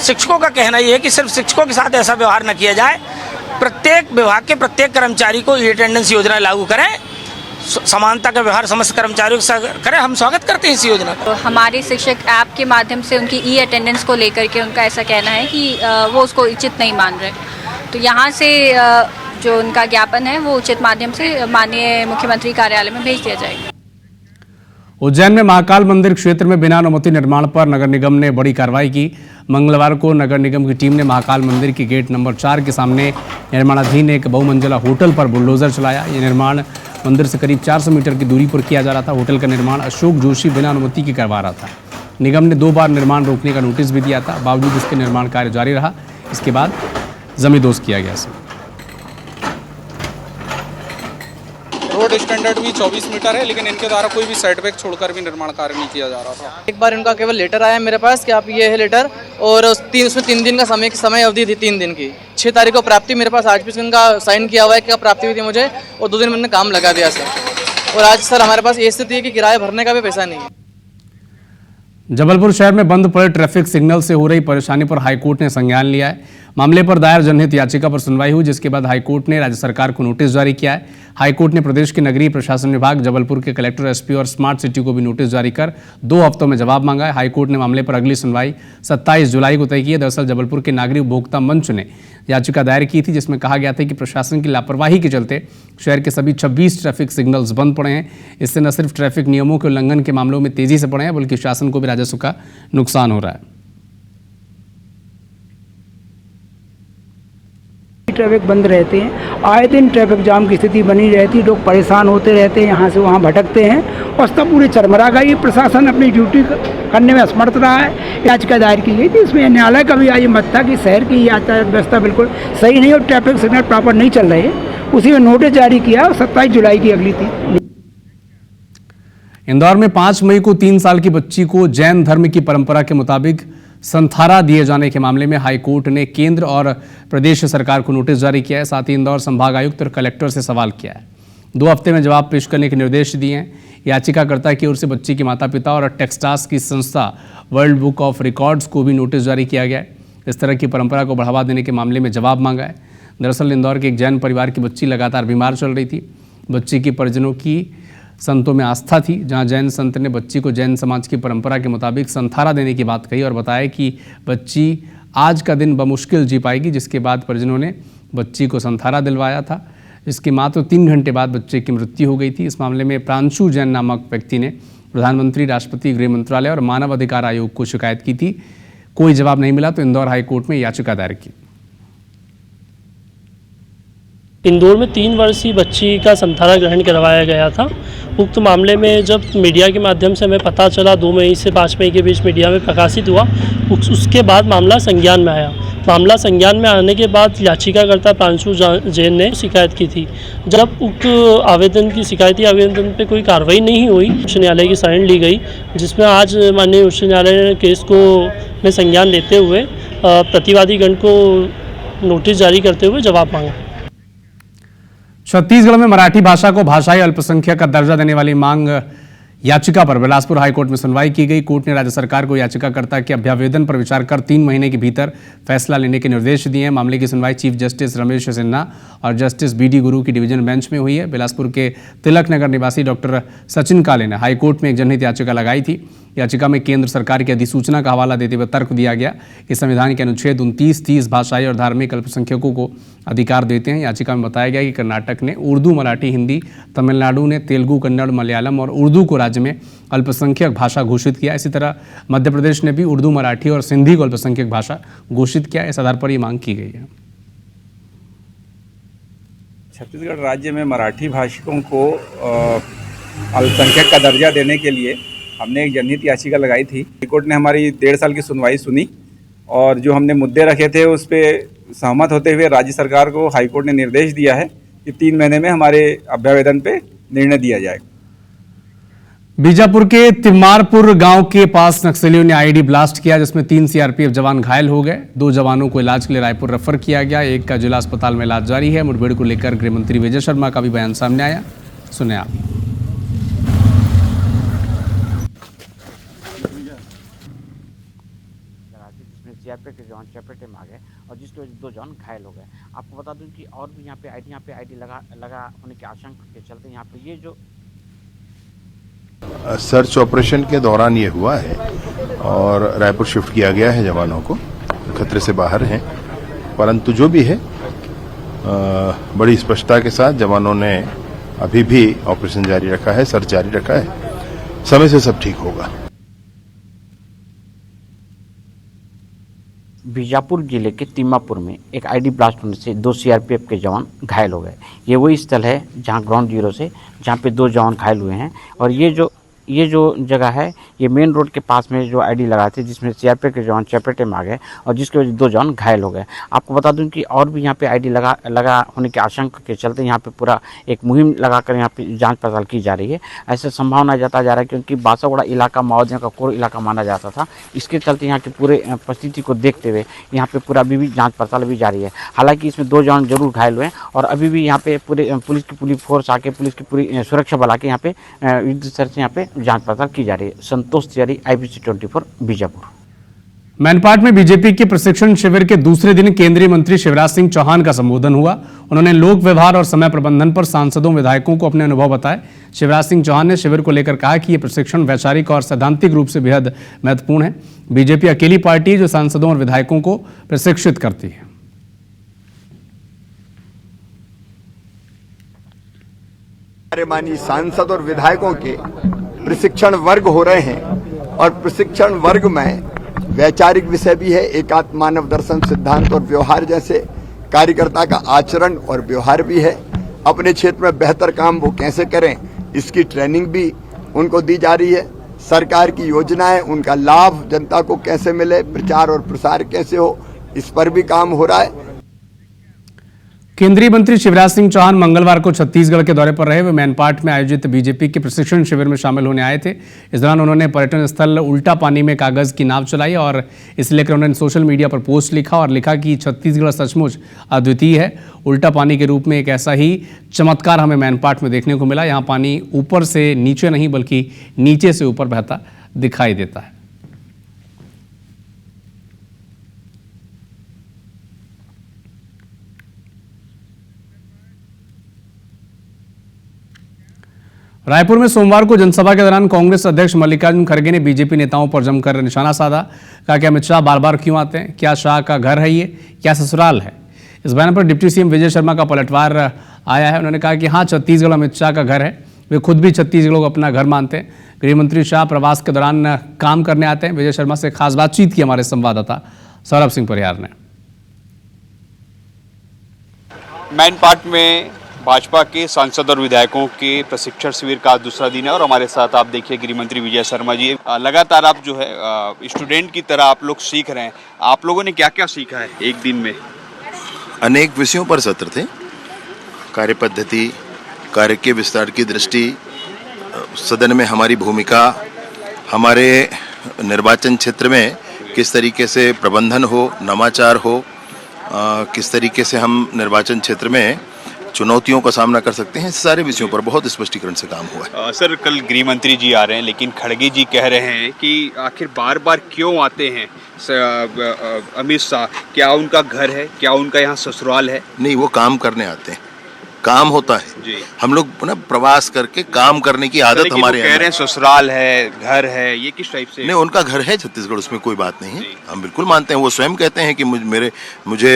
शिक्षकों का कहना ये है कि सिर्फ शिक्षकों के साथ ऐसा व्यवहार न किया जाए, प्रत्येक विभाग के प्रत्येक कर्मचारी को ई अटेंडेंस योजना लागू करें, समानता का व्यवहार समस्त कर्मचारियों के साथ करें। हम स्वागत करते हैं इस योजना का। तो हमारे शिक्षक ऐप के माध्यम से उनकी ई अटेंडेंस को लेकर के उनका ऐसा कहना है कि वो उसको उचित नहीं मान रहे, तो यहाँ से जो उनका ज्ञापन है वो उचित माध्यम से माननीय मुख्यमंत्री कार्यालय में भेज दिया जाएगा। उज्जैन में महाकाल मंदिर क्षेत्र में बिना अनुमति निर्माण पर नगर निगम ने बड़ी कार्रवाई की। मंगलवार को नगर निगम की टीम ने महाकाल मंदिर के गेट नंबर 4 के सामने निर्माणाधीन एक बहुमंजिला होटल पर बुलडोजर चलाया। ये निर्माण मंदिर से करीब 400 मीटर की दूरी पर किया जा रहा था। होटल का निर्माण अशोक जोशी बिना अनुमति के करवा रहा था। निगम ने 2 बार निर्माण रोकने का नोटिस भी दिया था, बावजूद इसके निर्माण कार्य जारी रहा। इसके बाद जमींदोज किया गया। रोड स्टैंडर्ड भी 24 मीटर है, लेकिन इनके द्वारा कोई भी सेटबैक छोड़कर भी निर्माण कार्य नहीं किया जा रहा था। एक बार इनका केवल लेटर आया मेरे पास कि आप ये है लेटर, और उसमें 3 दिन का समय अवधि थी, 3 दिन की। 6 तारीख को प्राप्ति मेरे पास, आज भी इनका साइन किया हुआ है कि प्राप्ति हुई थी मुझे, और 2 दिन मैंने काम लगा दिया सर। और आज सर हमारे पास ये स्थिति है कि किराया भरने का भी पैसा नहीं है। जबलपुर शहर में बंद पड़े ट्रैफिक सिग्नल से हो रही परेशानी पर हाईकोर्ट ने संज्ञान लिया है। मामले पर दायर जनहित याचिका पर सुनवाई हुई, जिसके बाद हाईकोर्ट ने राज्य सरकार को नोटिस जारी किया है। हाईकोर्ट ने प्रदेश के नगरीय प्रशासन विभाग, जबलपुर के कलेक्टर, SP और स्मार्ट सिटी को भी नोटिस जारी कर 2 हफ्तों में जवाब मांगा है। हाईकोर्ट ने मामले पर अगली सुनवाई 27 जुलाई को तय की है। दरअसल जबलपुर के नागरिक उपभोक्ता मंच ने याचिका दायर की थी, जिसमें कहा गया था कि प्रशासन की लापरवाही के चलते शहर के सभी 26 ट्रैफिक सिग्नल्स बंद पड़े हैं। इससे न सिर्फ ट्रैफिक नियमों के उल्लंघन के मामलों में तेजी से बढ़े हैं, बल्कि शासन को भी राजस्व का नुकसान हो रहा है। ट्रैफिक बंद रहते हैं, आए दिन ट्रैफिक जाम की स्थिति बनी रहती, लोग परेशान होते रहते हैं, यहाँ से वहाँ भटकते हैं और सब पूरी चरमरा गई। प्रशासन अपनी ड्यूटी करने में असमर्थ रहा है। याचिका दायर की गई थी, इसमें न्यायालय का भी आज मत था कि शहर की यातायात व्यवस्था बिल्कुल सही नहीं और ट्रैफिक सिग्नल प्रॉपर नहीं चल रहे हैं। उसी में नोटिस जारी किया और 27 जुलाई की अगली थी। इंदौर में 5 मई को 3 साल की बच्ची को जैन धर्म की परंपरा के मुताबिक संथारा दिए जाने के मामले में हाईकोर्ट ने केंद्र और प्रदेश सरकार को नोटिस जारी किया है। साथ ही इंदौर संभाग आयुक्त और कलेक्टर से सवाल किया है। 2 हफ्ते में जवाब पेश करने के निर्देश दिए हैं। याचिकाकर्ता की ओर से बच्ची के माता पिता और टेक्सास की संस्था वर्ल्ड बुक ऑफ रिकॉर्ड्स को भी नोटिस जारी किया गया है। इस तरह की परंपरा को बढ़ावा देने के मामले में जवाब मांगा है। दरअसल इंदौर के एक जैन परिवार की बच्ची लगातार बीमार चल रही थी। बच्ची की परिजनों की संतों में आस्था थी, जहां जैन संत ने बच्ची को जैन समाज की परंपरा के मुताबिक संथारा देने की बात कही और बताया कि बच्ची आज का दिन बमुश्किल जी पाएगी, जिसके बाद परिजनों ने बच्ची को संथारा दिलवाया था। इसके मात्र 3 घंटे बाद बच्चे की मृत्यु हो गई थी। इस मामले में प्रांशु जैन नामक व्यक्ति ने प्रधानमंत्री, राष्ट्रपति, गृह मंत्रालय और मानव अधिकार आयोग को शिकायत की थी। कोई जवाब नहीं मिला तो इंदौर हाईकोर्ट में याचिका दायर की। इंदौर में 3 वर्षीय बच्ची का संथारा ग्रहण करवाया गया था। उक्त मामले में जब मीडिया के माध्यम से हमें पता चला, 2 मई से 5 मई के बीच मीडिया में प्रकाशित हुआ, उसके बाद मामला संज्ञान में आया। मामला संज्ञान में आने के बाद याचिकाकर्ता प्रांशु जैन ने शिकायत की थी। जब उक्त आवेदन की शिकायती आवेदन पे कोई कार्रवाई नहीं हुई, उच्च न्यायालय की साइन ली गई, जिसमें आज माननीय उच्च न्यायालय ने केस को में संज्ञान लेते हुए प्रतिवादी गण को नोटिस जारी करते हुए जवाब मांगा। छत्तीसगढ़ में मराठी भाषा को भाषाई अल्पसंख्यक का दर्जा देने वाली मांग याचिका पर बिलासपुर हाईकोर्ट में सुनवाई की गई। कोर्ट ने राज्य सरकार को याचिकाकर्ता के अभ्यावेदन पर विचार कर 3 महीने के भीतर फैसला लेने के निर्देश दिए हैं। मामले की सुनवाई चीफ जस्टिस रमेश सिन्हा और जस्टिस BD गुरु की डिवीजन बेंच में हुई है। बिलासपुर के तिलक नगर निवासी डॉक्टर सचिन काले ने हाईकोर्ट में एक जनहित याचिका लगाई थी। याचिका में केंद्र सरकार की अधिसूचना का हवाला देते हुए तर्क दिया गया कि संविधान के अनुच्छेद 29, 30 भाषाई और धार्मिक अल्पसंख्यकों को अधिकार देते हैं। याचिका में बताया गया कि कर्नाटक ने उर्दू, मराठी, हिंदी, तमिलनाडु ने तेलुगु, कन्नड़, मलयालम और उर्दू को राज्य में अल्पसंख्यक भाषा घोषित किया। इसी तरह मध्य प्रदेश ने भी उर्दू, मराठी और सिंधी को अल्पसंख्यक भाषा घोषित किया। इस आधार पर ये मांग की गई है। छत्तीसगढ़ राज्य में मराठी भाषिकों को अल्पसंख्यक का दर्जा देने के लिए हमने एक जनहित याचिका लगाई थी। हाईकोर्ट ने हमारी 1.5 साल की सुनवाई सुनी और जो हमने मुद्दे रखे थे उस पर सहमत होते हुए राज्य सरकार को हाईकोर्ट ने निर्देश दिया है कि 3 महीने में हमारे अभ्यावेदन पे निर्णय दिया जाएगा। बीजापुर के तिम्मारपुर गांव के पास नक्सलियों ने आईडी ब्लास्ट किया, जिसमें 3 CRPF जवान घायल हो गए। 2 जवानों को इलाज के लिए रायपुर रेफर किया गया। एक का जिला अस्पताल में इलाज जारी है। मुठभेड़ को लेकर गृह मंत्री विजय शर्मा का भी बयान सामने आया, सुने आप। CRPF के जवान चपेटे में आ गए और जिसकी वजह से 2 जवान घायल हो गए। आपको बता दूं कि और भी यहाँ पे आईडी लगा होने की आशंका के चलते यहाँ पे ये जो सर्च ऑपरेशन के दौरान ये हुआ है और रायपुर शिफ्ट किया गया है। जवानों को खतरे से बाहर हैं, परंतु जो भी है बड़ी स्पष्टता के साथ जवानों ने अभी भी ऑपरेशन जारी रखा है, सर्च जारी रखा है। समय से सब ठीक होगा। बीजापुर जिले के तिम्मापुर में एक आईडी ब्लास्ट होने से 2 CRPF के जवान घायल हो गए। ये वही स्थल है जहां ग्राउंड जीरो से जहां पे 2 जवान घायल हुए हैं और ये जो जगह है ये मेन रोड के पास में जो आईडी लगाए थे जिसमें CRPF के जवान चपेटे में आ गए और जिसकी वजह से 2 जवान घायल हो गए। आपको बता दूं कि और भी यहाँ पे आईडी लगा होने की आशंका के चलते यहाँ पे पूरा एक मुहिम लगाकर यहाँ पे जांच पड़ताल की जा रही है। ऐसा संभावना जताया जा रहा है क्योंकि बासागुड़ा इलाका माओवादियों का कोर इलाका माना जाता था। इसके चलते यहाँ के पूरे परिस्थिति को देखते हुए यहाँ पे पूरा अभी भी जाँच पड़ताल भी जारी है। हालाँकि इसमें 2 जवान जरूर घायल हुए और अभी भी यहाँ पे पूरे पुलिस की पूरी फोर्स आके पुलिस की पूरी सुरक्षा बल आके यहाँ पे युद्ध स्तर से यहाँ पे जाँच पड़ताल की जा रही है। संतोष तिवारी, IBC 24 बीजापुर। मैनपाट में बीजेपी के प्रशिक्षण शिविर के दूसरे दिन केंद्रीय मंत्री शिवराज सिंह चौहान का संबोधन हुआ। उन्होंने लोक व्यवहार और समय प्रबंधन पर सांसदों विधायकों को अपने अनुभव बताए। शिवराज सिंह चौहान ने शिविर को लेकर कहा कि यह प्रशिक्षण वैचारिक और सैद्धांतिक रूप से बेहद महत्वपूर्ण है। बीजेपी अकेली पार्टी है जो सांसदों और विधायकों को प्रशिक्षित करती है। माननीय सांसद और विधायकों के प्रशिक्षण वर्ग हो रहे हैं और प्रशिक्षण वर्ग में वैचारिक विषय भी है, एकात्म मानव दर्शन, सिद्धांत और व्यवहार जैसे कार्यकर्ता का आचरण और व्यवहार भी है। अपने क्षेत्र में बेहतर काम वो कैसे करें इसकी ट्रेनिंग भी उनको दी जा रही है। सरकार की योजनाएं, उनका लाभ जनता को कैसे मिले, प्रचार और प्रसार कैसे हो, इस पर भी काम हो रहा है। केंद्रीय मंत्री शिवराज सिंह चौहान मंगलवार को छत्तीसगढ़ के दौरे पर रहे। वे मैनपाट में आयोजित बीजेपी के प्रशिक्षण शिविर में शामिल होने आए थे। इस दौरान उन्होंने पर्यटन स्थल उल्टा पानी में कागज की नाव चलाई और इसे लेकर उन्होंने सोशल मीडिया पर पोस्ट लिखा और लिखा कि छत्तीसगढ़ सचमुच अद्वितीय है। उल्टा पानी के रूप में एक ऐसा ही चमत्कार हमें मैनपाट में देखने को मिला। यहाँ पानी ऊपर से नीचे नहीं बल्कि नीचे से ऊपर बहता दिखाई देता है। रायपुर में सोमवार को जनसभा के दौरान कांग्रेस अध्यक्ष मल्लिकार्जुन खड़गे ने बीजेपी नेताओं पर जमकर निशाना साधा। कहा कि अमित शाह बार बार क्यों आते हैं, क्या शाह का घर है, ये क्या ससुराल है। इस बयान पर डिप्टी CM विजय शर्मा का पलटवार आया है। उन्होंने कहा कि हाँ, छत्तीसगढ़ अमित शाह का घर है। वे खुद भी छत्तीसगढ़ को अपना घर मानते हैं। गृह मंत्री शाह प्रवास के दौरान काम करने आते हैं। विजय शर्मा से खास बातचीत की हमारे संवाददाता सौरभ सिंह परिहार ने। मैनपाट में भाजपा के सांसद और विधायकों के प्रशिक्षण शिविर का दूसरा दिन है और हमारे साथ आप देखिए गृह मंत्री विजय शर्मा जी। लगातार आप जो है स्टूडेंट की तरह आप लोग सीख रहे हैं। आप लोगों ने क्या क्या सीखा है एक दिन में? अनेक विषयों पर सत्र थे। कार्य पद्धति, कार्य के विस्तार की दृष्टि, सदन में हमारी भूमिका, हमारे निर्वाचन क्षेत्र में किस तरीके से प्रबंधन हो, नवाचार हो, किस तरीके से हम निर्वाचन क्षेत्र में चुनौतियों का सामना कर सकते हैं, सारे विषयों पर बहुत स्पष्टीकरण से काम हुआ है। सर, कल गृह मंत्री जी आ रहे हैं, लेकिन खड़गे जी कह रहे हैं कि आखिर बार बार क्यों आते हैं अमित शाह? क्या उनका घर है, क्या उनका यहाँ ससुराल है? नहीं, वो काम करने आते हैं, काम होता है जी। हम लोग ना प्रवास करके काम करने की आदत हमारे कह रहे हैं ससुराल है, घर है, ये किस टाइप से? नहीं, उनका घर है छत्तीसगढ़, उसमें कोई बात नहीं है, हम बिल्कुल मानते हैं। वो स्वयं कहते हैं कि मुझे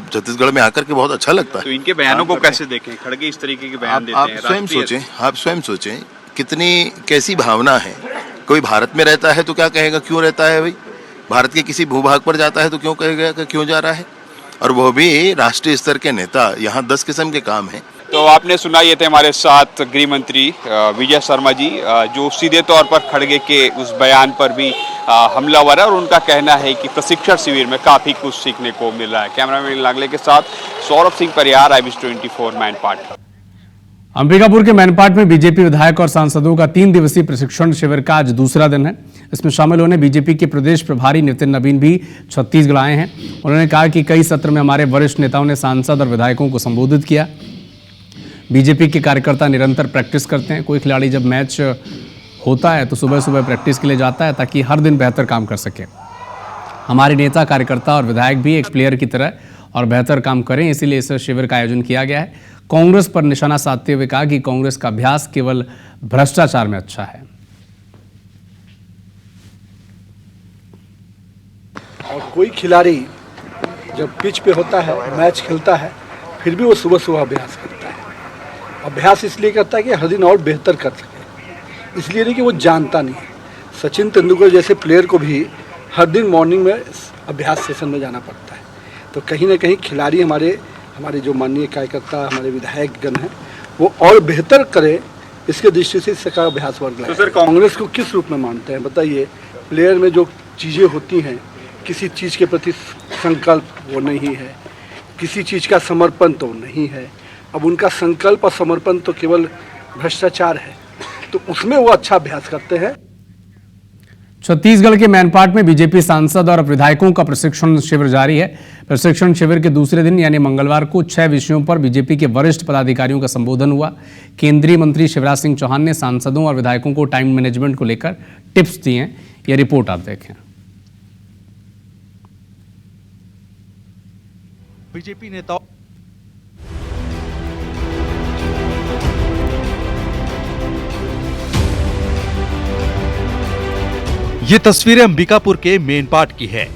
छत्तीसगढ़ में आकर के बहुत अच्छा लगता है। तो इनके बयानों को कैसे देखें? खड़गे इस तरीके के बयान देते हैं। आप स्वयं सोचें कितनी कैसी भावना है। कोई भारत में रहता है तो क्या कहेगा, क्यों रहता है भाई? भारत के किसी भूभाग पर जाता है तो क्यों कहेगा कि क्यों जा रहा है? और वो भी राष्ट्रीय स्तर के नेता। यहाँ 10 किस्म के काम हैं। तो आपने सुना, ये थे हमारे साथ गृह मंत्री विजय शर्मा जी, जो सीधे तौर पर खड़गे के उस बयान पर भी हमलावर है, और उनका कहना है कि प्रशिक्षण शिविर में काफी कुछ सीखने को मिल रहा है। कैमरामैन लागले के साथ सौरभ सिंह परियार, IBC24 मैनपाट। अंबिकापुर के मैनपाट में बीजेपी विधायक और सांसदों का 3 दिवसीय प्रशिक्षण शिविर का आज दूसरा दिन है। इसमें शामिल होने बीजेपी के प्रदेश प्रभारी नितिन नवीन भी छत्तीसगढ़ आए हैं। उन्होंने कहा कि कई सत्र में हमारे वरिष्ठ नेताओं ने सांसद और विधायकों को संबोधित किया। बीजेपी के कार्यकर्ता निरंतर प्रैक्टिस करते हैं। कोई खिलाड़ी जब मैच होता है तो सुबह सुबह प्रैक्टिस के लिए जाता है ताकि हर दिन बेहतर काम कर सके। हमारे नेता, कार्यकर्ता और विधायक भी एक प्लेयर की तरह और बेहतर काम करें, इसीलिए इस शिविर का आयोजन किया गया है। कांग्रेस पर निशाना साधते हुए कहा कि कांग्रेस का अभ्यास केवल भ्रष्टाचार में अच्छा है। और कोई खिलाड़ी जब पिच पे होता है, मैच खेलता है, फिर भी वो सुबह सुबह अभ्यास करता है। अभ्यास इसलिए करता है कि हर दिन और बेहतर कर सके, इसलिए नहीं कि वो जानता नहीं है। सचिन तेंदुलकर जैसे प्लेयर को भी हर दिन मॉर्निंग में अभ्यास सेशन में जाना पड़ता है। तो कहीं ना कहीं खिलाड़ी हमारे जो माननीय कार्यकर्ता, हमारे विधायक गण हैं, वो और बेहतर करें, इसके दृष्टि से इसका अभ्यास वर्ग है। तो कांग्रेस को किस रूप में मानते हैं बताइए? प्लेयर में जो चीज़ें होती हैं, किसी चीज़ के प्रति संकल्प वो नहीं है, किसी चीज़ का समर्पण तो नहीं है। अब उनका संकल्प और समर्पण तो केवल भ्रष्टाचार है, तो उसमें वो अच्छा अभ्यास करते हैं। छत्तीसगढ़ के मैनपाट में बीजेपी सांसद और विधायकों का प्रशिक्षण शिविर जारी है। प्रशिक्षण शिविर के दूसरे दिन यानी मंगलवार को 6 विषयों पर बीजेपी के वरिष्ठ पदाधिकारियों का संबोधन हुआ। केंद्रीय मंत्री शिवराज सिंह चौहान ने सांसदों और विधायकों को टाइम मैनेजमेंट को लेकर टिप्स दिए हैं। यह रिपोर्ट आप देखें। बीजेपी नेताओं ये तस्वीरें अंबिकापुर के मेनपाट की है,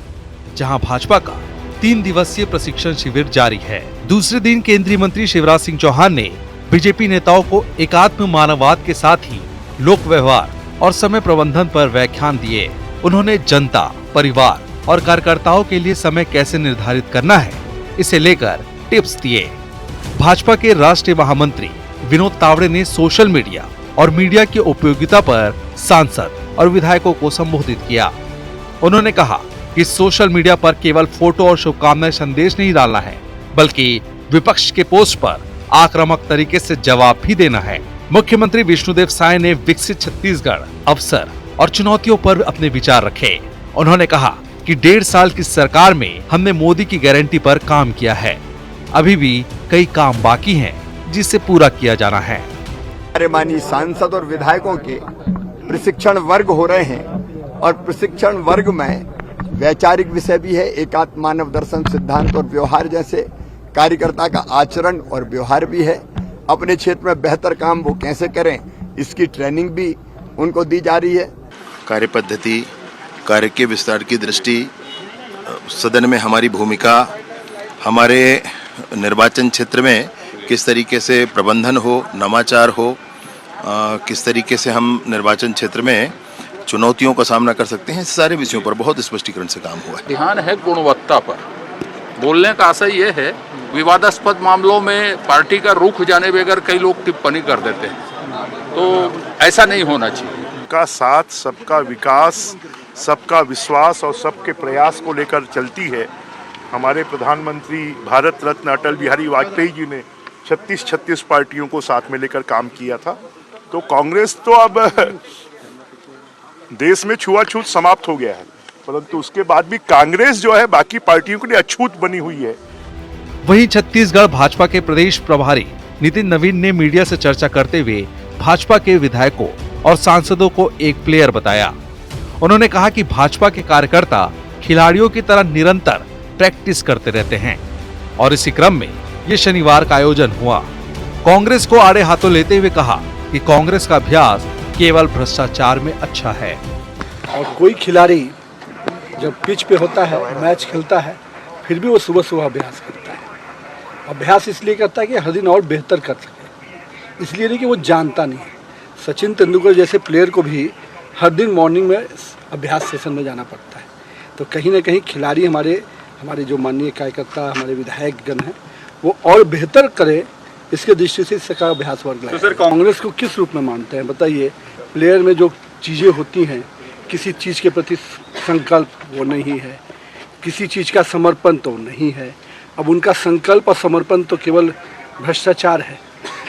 जहां भाजपा का 3 दिवसीय प्रशिक्षण शिविर जारी है। दूसरे दिन केंद्रीय मंत्री शिवराज सिंह चौहान ने बीजेपी नेताओं को एकात्म मानववाद के साथ ही लोक व्यवहार और समय प्रबंधन पर व्याख्यान दिए। उन्होंने जनता, परिवार और कार्यकर्ताओं के लिए समय कैसे निर्धारित करना है, इसे लेकर टिप्स दिए। भाजपा के राष्ट्रीय महामंत्री विनोद तावड़े ने सोशल मीडिया और मीडिया की उपयोगिता पर सांसद और विधायकों को संबोधित किया। उन्होंने कहा कि सोशल मीडिया पर केवल फोटो और शुभकामनाएं संदेश नहीं डालना है, बल्कि विपक्ष के पोस्ट पर आक्रामक तरीके से जवाब भी देना है। मुख्यमंत्री विष्णुदेव साय ने विकसित छत्तीसगढ़, अवसर और चुनौतियों पर अपने विचार रखे। उन्होंने कहा कि 1.5 साल की सरकार में हमने मोदी की गारंटी पर काम किया है। अभी भी कई काम बाकी हैं, जिसे पूरा किया जाना है। हमारे माननीय सांसद और विधायकों के प्रशिक्षण वर्ग हो रहे हैं, और प्रशिक्षण वर्ग में वैचारिक विषय भी है, एकात्म मानव दर्शन, सिद्धांत और व्यवहार जैसे कार्यकर्ता का आचरण और व्यवहार भी है। अपने क्षेत्र में बेहतर काम वो कैसे करें, इसकी ट्रेनिंग भी उनको दी जा रही है। कार्य पद्धति, कार्य के विस्तार की दृष्टि, सदन में हमारी भूमिका, हमारे निर्वाचन क्षेत्र में किस तरीके से प्रबंधन हो, नवाचार हो, किस तरीके से हम निर्वाचन क्षेत्र में चुनौतियों का सामना कर सकते हैं, सारे विषयों पर बहुत स्पष्टीकरण से काम हुआ है। ध्यान है गुणवत्ता पर। बोलने का आशय ये है, विवादास्पद मामलों में पार्टी का रुख जाने बगैर कई लोग टिप्पणी कर देते हैं, तो ऐसा नहीं होना चाहिए। सबका साथ, सबका विकास, सबका विश्वास और सबके प्रयास को लेकर चलती है। हमारे प्रधानमंत्री भारत रत्न अटल बिहारी वाजपेयी जी ने 36 पार्टियों को साथ में लेकर काम किया था। तो कांग्रेस तो अब देश में छुआछूत समाप्त हो गया है, परंतु उसके बाद भी कांग्रेस जो है बाकी पार्टियों के लिए अछूत बनी हुई है। वहीं छत्तीसगढ़ भाजपा के प्रदेश प्रभारी नितिन नवीन ने मीडिया से चर्चा करते हुए भाजपा के विधायकों और सांसदों को एक प्लेयर बताया। उन्होंने कहा कि भाजपा के कार्यकर्ता खिलाड़ियों की तरह निरंतर प्रैक्टिस करते रहते हैं और इसी क्रम में ये शनिवार का आयोजन हुआ। कांग्रेस को आड़े हाथों लेते हुए कहा कि कांग्रेस का अभ्यास केवल भ्रष्टाचार में अच्छा है। और कोई खिलाड़ी जब पिच पे होता है, मैच खेलता है, फिर भी वो सुबह सुबह अभ्यास करता है। अभ्यास इसलिए करता है कि हर दिन और बेहतर कर सके, इसलिए नहीं कि वो जानता नहीं है। सचिन तेंदुलकर जैसे प्लेयर को भी हर दिन मॉर्निंग में अभ्यास सेशन में जाना पड़ता है। तो कहीं ना कहीं खिलाड़ी हमारे जो माननीय कार्यकर्ता, हमारे विधायकगण हैं, वो और बेहतर करें, इसके दृष्टि से इसका अभ्यास वर्ग लाए। कांग्रेस को किस रूप में मानते हैं बताइए? प्लेयर में जो चीज़ें होती हैं, किसी चीज़ के प्रति संकल्प वो नहीं है, किसी चीज़ का समर्पण तो नहीं है। अब उनका संकल्प और समर्पण तो केवल भ्रष्टाचार है,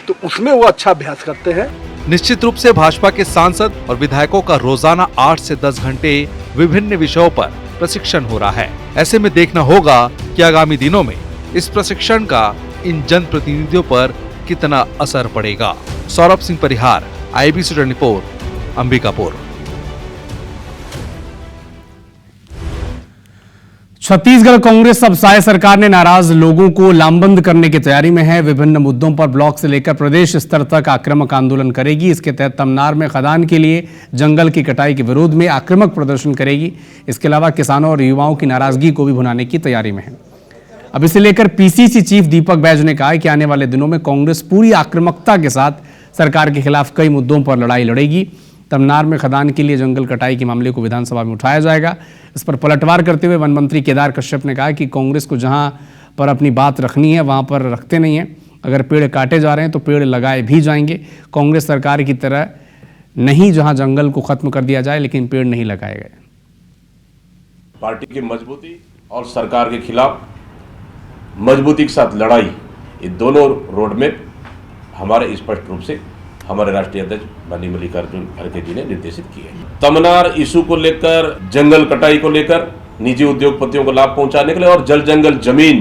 तो उसमें वो अच्छा अभ्यास करते हैं। निश्चित रूप से भाजपा के सांसद और विधायकों का रोजाना 8 से 10 घंटे विभिन्न विषयों पर प्रशिक्षण हो रहा है। ऐसे में देखना होगा कि आगामी दिनों में इस प्रशिक्षण का इन जनप्रतिनिधियों पर कितना असर पड़ेगा। सौरभ सिंह परिहार, IBC 24, अंबिकापुर। छत्तीसगढ़ कांग्रेस अब साय सरकार ने नाराज लोगों को लामबंद करने की तैयारी में है। विभिन्न मुद्दों पर ब्लॉक से लेकर प्रदेश स्तर तक आक्रामक आंदोलन करेगी। इसके तहत तमनार में खदान के लिए जंगल की कटाई के विरोध में आक्रामक प्रदर्शन करेगी। इसके अलावा किसानों और युवाओं की नाराजगी को भी भुनाने की तैयारी में है। अब इसे लेकर PCC चीफ दीपक बैज ने कहा कि आने वाले दिनों में कांग्रेस पूरी आक्रामकता के साथ सरकार के खिलाफ कई मुद्दों पर लड़ाई लड़ेगी। तमनार में खदान के लिए जंगल कटाई के मामले को विधानसभा में उठाया जाएगा। इस पर पलटवार करते हुए वन मंत्री केदार कश्यप ने कहा कि कांग्रेस को जहां पर अपनी बात रखनी है वहां पर रखते नहीं है। अगर पेड़ काटे जा रहे हैं तो पेड़ लगाए भी जाएंगे। कांग्रेस सरकार की तरह नहीं जहां जंगल को खत्म कर दिया जाए लेकिन पेड़ नहीं लगाए गए। पार्टी की मजबूती और सरकार के खिलाफ मजबूती के साथ लड़ाई, ये दोनों रोडमैप हमारे स्पष्ट रूप से हमारे राष्ट्रीय अध्यक्ष माननीय मल्लिकार्जुन खड़गे जी ने निर्देशित किए हैं। तमनार इशू को लेकर, जंगल कटाई को लेकर, निजी उद्योगपतियों को लाभ पहुंचाने के लिए और जल जंगल जमीन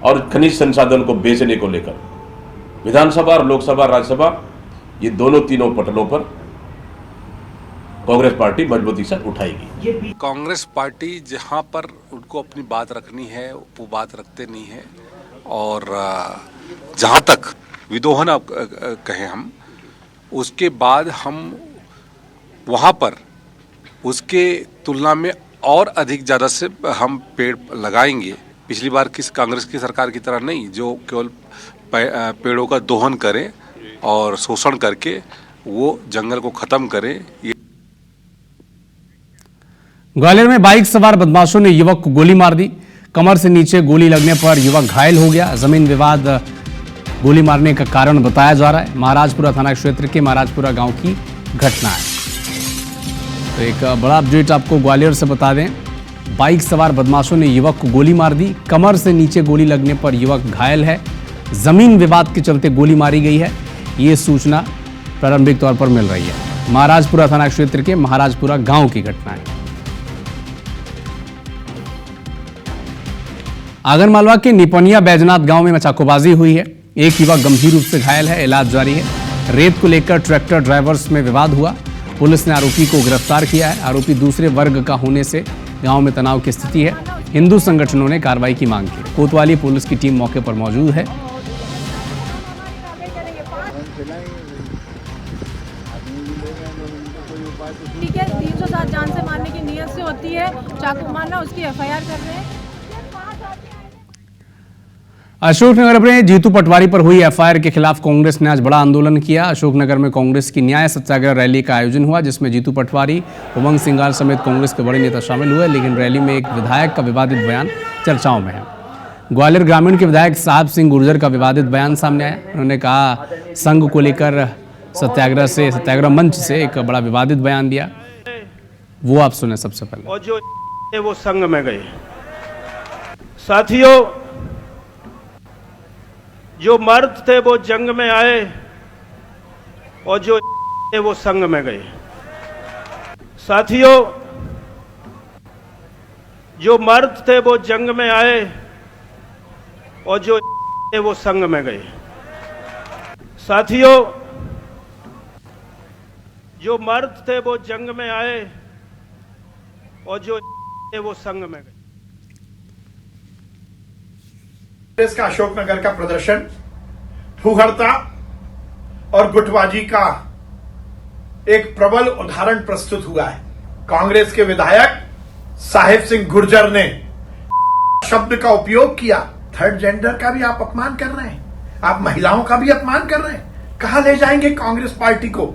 और खनिज संसाधन को बेचने को लेकर विधानसभा और लोकसभा, राज्यसभा, ये तीनों पटलों पर कांग्रेस पार्टी मजबूती से उठाएगी। कांग्रेस पार्टी जहां पर उनको अपनी बात रखनी है वो बात रखते नहीं है, और जहां तक विदोहन कहें हम, उसके बाद हम वहाँ पर उसके तुलना में और अधिक ज़्यादा से हम पेड़ लगाएंगे। पिछली बार किस कांग्रेस की सरकार की तरह नहीं, जो केवल पेड़ों का दोहन करें और शोषण करके वो जंगल को ख़त्म करें। ग्वालियर में बाइक सवार बदमाशों ने युवक को गोली मार दी। कमर से नीचे गोली लगने पर युवक घायल हो गया। जमीन विवाद गोली मारने का कारण बताया जा रहा है। महाराजपुरा थाना क्षेत्र के महाराजपुरा गांव की घटना है। तो एक बड़ा अपडेट आपको ग्वालियर से बता दें, बाइक सवार बदमाशों ने युवक को गोली मार दी। कमर से नीचे गोली लगने पर युवक घायल है। जमीन विवाद के चलते गोली मारी गई है, ये सूचना प्रारंभिक तौर पर मिल रही है। महाराजपुरा थाना क्षेत्र के महाराजपुरा गांव की घटना है। आगरमालवा के निपनिया बैजनाथ गांव में चाकूबाजी हुई है। एक युवक गंभीर रूप से घायल है, इलाज जारी है। रेत को लेकर ट्रैक्टर ड्राइवर्स में विवाद हुआ। पुलिस ने आरोपी को गिरफ्तार किया है। आरोपी दूसरे वर्ग का होने से गांव में तनाव की स्थिति है। हिंदू संगठनों ने कार्रवाई की मांग की। कोतवाली पुलिस की टीम मौके पर मौजूद है। ठीक है, 307 जान से मारने की नीयत से होती है, चाकू मारना, उसकी FIR कर रहे हैं। अशोकनगर में जीतू पटवारी पर हुई FIR के खिलाफ कांग्रेस ने आज बड़ा आंदोलन किया। अशोकनगर में कांग्रेस की न्याय सत्याग्रह रैली का आयोजन हुआ, जिसमें जीतू पटवारी, उमंग सिंगार समेत कांग्रेस के बड़े नेता शामिल हुए। लेकिन रैली में एक विधायक का विवादित बयान चर्चाओं में है। ग्वालियर ग्रामीण के विधायक साहब सिंह गुर्जर का विवादित बयान सामने आया। उन्होंने कहा संघ को लेकर सत्याग्रह मंच से एक बड़ा विवादित बयान दिया। वो आप सुने सबसे पहले। और जो वो संघ में गए साथियों, जो मर्द थे वो जंग में आए और जो वो संघ में गए। साथियों, जो मर्द थे वो जंग में आए और जो वो संघ में गए। साथियों, जो मर्द थे वो जंग में आए और जो थे वो संग में गए। कांग्रेस का अशोकनगर का प्रदर्शन फूहड़ता और गुटबाजी का एक प्रबल उदाहरण प्रस्तुत हुआ है। कांग्रेस के विधायक साहिब सिंह गुर्जर ने शब्द का उपयोग किया। थर्ड जेंडर का भी आप अपमान कर रहे हैं, आप महिलाओं का भी अपमान कर रहे हैं। कहां ले जाएंगे कांग्रेस पार्टी को?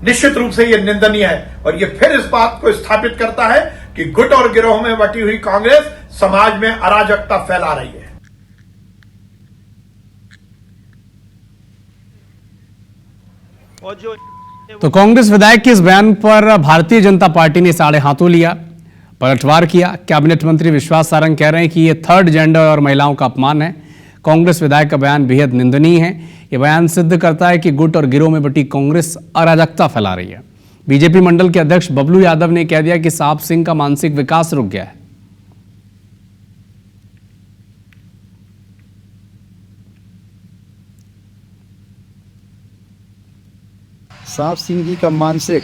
निश्चित रूप से यह निंदनीय है और यह फिर इस बात को स्थापित करता है कि गुट और गिरोह में बटी हुई कांग्रेस समाज में अराजकता फैला रही है। तो कांग्रेस विधायक के इस बयान पर भारतीय जनता पार्टी ने साड़े हाथों लिया, पलटवार किया। कैबिनेट मंत्री विश्वास सारंग कह रहे हैं कि यह थर्ड जेंडर और महिलाओं का अपमान है। कांग्रेस विधायक का बयान बेहद निंदनीय है। यह बयान सिद्ध करता है कि गुट और गिरोह में बटी कांग्रेस अराजकता फैला रही है। बीजेपी मंडल के अध्यक्ष बबलू यादव ने कह दिया कि साहब सिंह का मानसिक विकास रुक गया है। साहब सिंह जी का मानसिक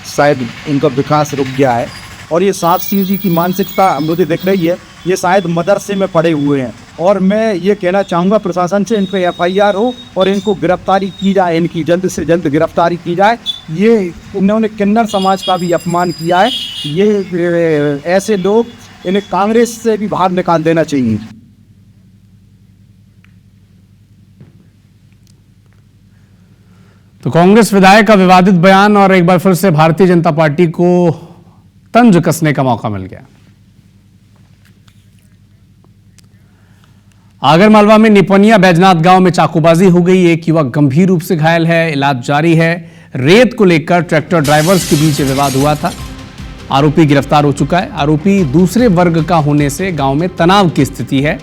शायद इनका विकास रुक गया है और ये साहब सिंह जी की मानसिकता मुझे दिख रही है, ये शायद मदरसे में पड़े हुए हैं। और मैं ये कहना चाहूँगा प्रशासन से इन पर FIR हो और इनको गिरफ्तारी की जाए, इनकी जल्द से जल्द गिरफ्तारी की जाए। ये इन्होंने किन्नर समाज का भी अपमान किया है। ये ऐसे लोग, इन्हें कांग्रेस से भी बाहर निकाल देना चाहिए। तो कांग्रेस विधायक का विवादित बयान और एक बार फिर से भारतीय जनता पार्टी को तंज कसने का मौका मिल गया। आगरमालवा में निपनिया बैजनाथ गांव में चाकूबाजी हो गई। एक युवक गंभीर रूप से घायल है, इलाज जारी है। रेत को लेकर ट्रैक्टर ड्राइवर्स के बीच विवाद हुआ था। आरोपी गिरफ्तार हो चुका है। आरोपी दूसरे वर्ग का होने से गांव में तनाव की स्थिति है।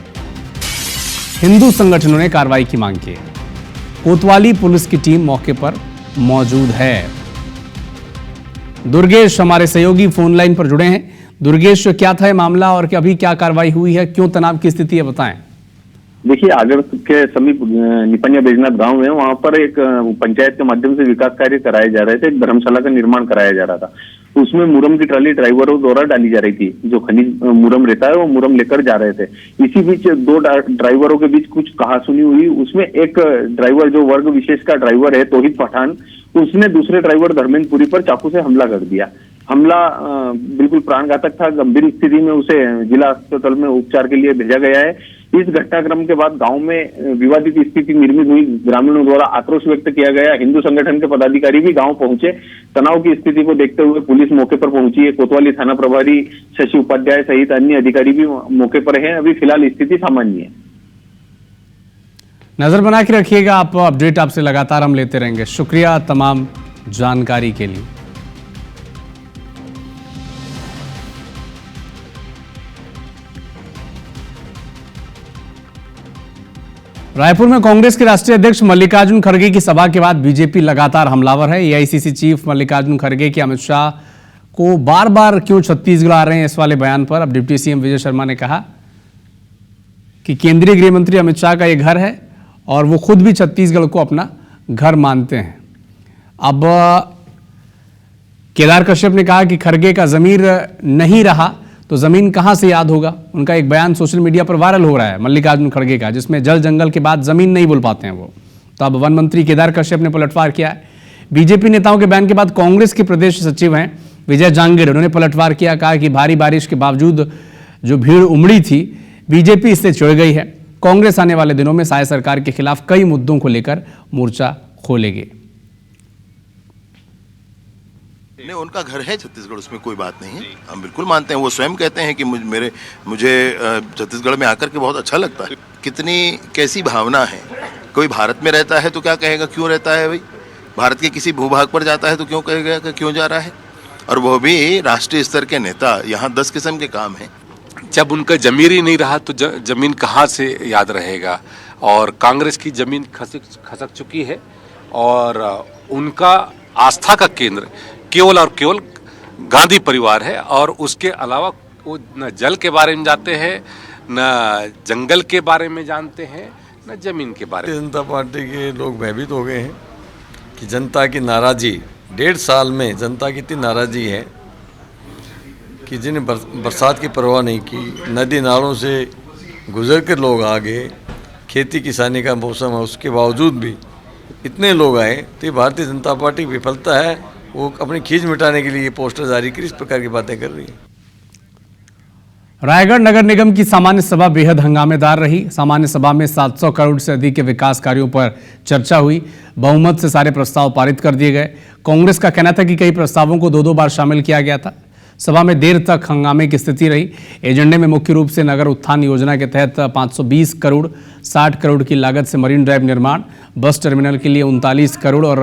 हिंदू संगठनों ने कार्रवाई की मांग की है। कोतवाली पुलिस की टीम मौके पर मौजूद है। दुर्गेश हमारे सहयोगी फोन लाइन पर जुड़े हैं। दुर्गेश, क्या था मामला और अभी क्या कार्रवाई हुई है, क्यों तनाव की स्थिति है, बताएं। देखिए, आगर के समीप निपनिया बैजनाथ गांव है, वहां पर एक पंचायत के माध्यम से विकास कार्य कराए जा रहे थे। एक धर्मशाला का निर्माण कराया जा रहा था। उसमें मुरम की ट्राली ड्राइवरों द्वारा डाली जा रही थी। जो खनिज मुरम रहता है वो मुरम लेकर जा रहे थे। इसी बीच दो ड्राइवरों के बीच कुछ कहासुनी हुई। उसमें एक ड्राइवर, जो वर्ग विशेष का ड्राइवर है तौहीद पठान, उसने दूसरे ड्राइवर धर्मेंद्र पुरी पर चाकू से हमला कर दिया। हमला बिल्कुल प्राणघातक था। गंभीर स्थिति में उसे जिला अस्पताल में उपचार के लिए भेजा गया है। इस घटनाक्रम के बाद गांव में विवादित स्थिति निर्मित हुई। ग्रामीणों द्वारा आक्रोश व्यक्त किया गया। हिंदू संगठन के पदाधिकारी भी गांव पहुंचे। तनाव की स्थिति को देखते हुए पुलिस मौके पर पहुंची है। कोतवाली थाना प्रभारी शशि उपाध्याय सहित अन्य अधिकारी भी मौके पर हैं। अभी फिलहाल स्थिति सामान्य है। नजर बना के रखिएगा, आप अपडेट आपसे लगातार हम लेते रहेंगे। शुक्रिया तमाम जानकारी के लिए। रायपुर में कांग्रेस के राष्ट्रीय अध्यक्ष मल्लिकार्जुन खड़गे की सभा के बाद बीजेपी लगातार हमलावर है। AICC चीफ मल्लिकार्जुन खड़गे के अमित शाह को बार बार क्यों छत्तीसगढ़ आ रहे हैं, इस वाले बयान पर अब डिप्टी CM विजय शर्मा ने कहा कि केंद्रीय गृह मंत्री अमित शाह का ये घर है और वो खुद भी छत्तीसगढ़ को अपना घर मानते हैं। अब केदार कश्यप ने कहा कि खड़गे का जमीर नहीं रहा तो जमीन कहां से याद होगा। उनका एक बयान सोशल मीडिया पर वायरल हो रहा है मल्लिकार्जुन खड़गे का, जिसमें जल जंगल के बाद जमीन नहीं बोल पाते हैं वो। तो अब वन मंत्री केदार कश्यप ने पलटवार किया है। बीजेपी नेताओं के बयान के बाद कांग्रेस के प्रदेश सचिव हैं विजय जांगीर, उन्होंने पलटवार किया। कहा कि भारी बारिश के बावजूद जो भीड़ उमड़ी थी, बीजेपी इससे चिढ़ गई है। कांग्रेस आने वाले दिनों में साय सरकार के खिलाफ कई मुद्दों को लेकर मोर्चा खोलेगी। नहीं, उनका घर है छत्तीसगढ़, उसमें कोई बात नहीं है। हम बिल्कुल मानते हैं। वो स्वयं कहते हैं कि मुझे छत्तीसगढ़ में आकर के बहुत अच्छा लगता है। कितनी कैसी भावना है। कोई भारत में रहता है तो क्या कहेगा क्यों रहता है भाई, भारत के किसी भूभाग पर जाता है तो क्यों कहेगा कि क्यों जा रहा है, और वो भी राष्ट्रीय स्तर के नेता। यहाँ 10 किस्म के काम हैं। जब उनका जमीर ही नहीं रहा तो जमीन कहाँ से याद रहेगा। और कांग्रेस की जमीन खसक चुकी है और उनका आस्था का केंद्र केवल और केवल गांधी परिवार है। और उसके अलावा वो न जल के बारे में जानते हैं, न जंगल के बारे में जानते हैं, न जमीन के बारे में। जनता पार्टी के लोग भयभीत हो गए हैं कि जनता की नाराज़ी 1.5 साल में जनता की इतनी नाराज़ी है कि जिन्हें बरसात की परवाह नहीं की, नदी नालों से गुजर कर लोग आ गए, खेती किसानी का मौसम है उसके बावजूद भी इतने लोग आए, तो ये भारतीय जनता पार्टी की विफलता है। वो अपनी खींच मिटाने के लिए ये पोस्टर जारी कर इस प्रकार की बातें कर रही है। रायगढ़ नगर निगम की सामान्य सभा बेहद हंगामेदार रही। सामान्य सभा में 700 करोड़ से अधिक के विकास कार्यों पर चर्चा हुई। बहुमत से सारे प्रस्ताव पारित कर दिए गए। कांग्रेस का कहना था कि कई प्रस्तावों को 2-2 बार शामिल किया गया था। सभा में देर तक हंगामे की स्थिति रही। एजेंडे में मुख्य रूप से नगर उत्थान योजना के तहत 520 करोड़ 60 करोड़ की लागत से मरीन ड्राइव निर्माण, बस टर्मिनल के लिए 39 करोड़ और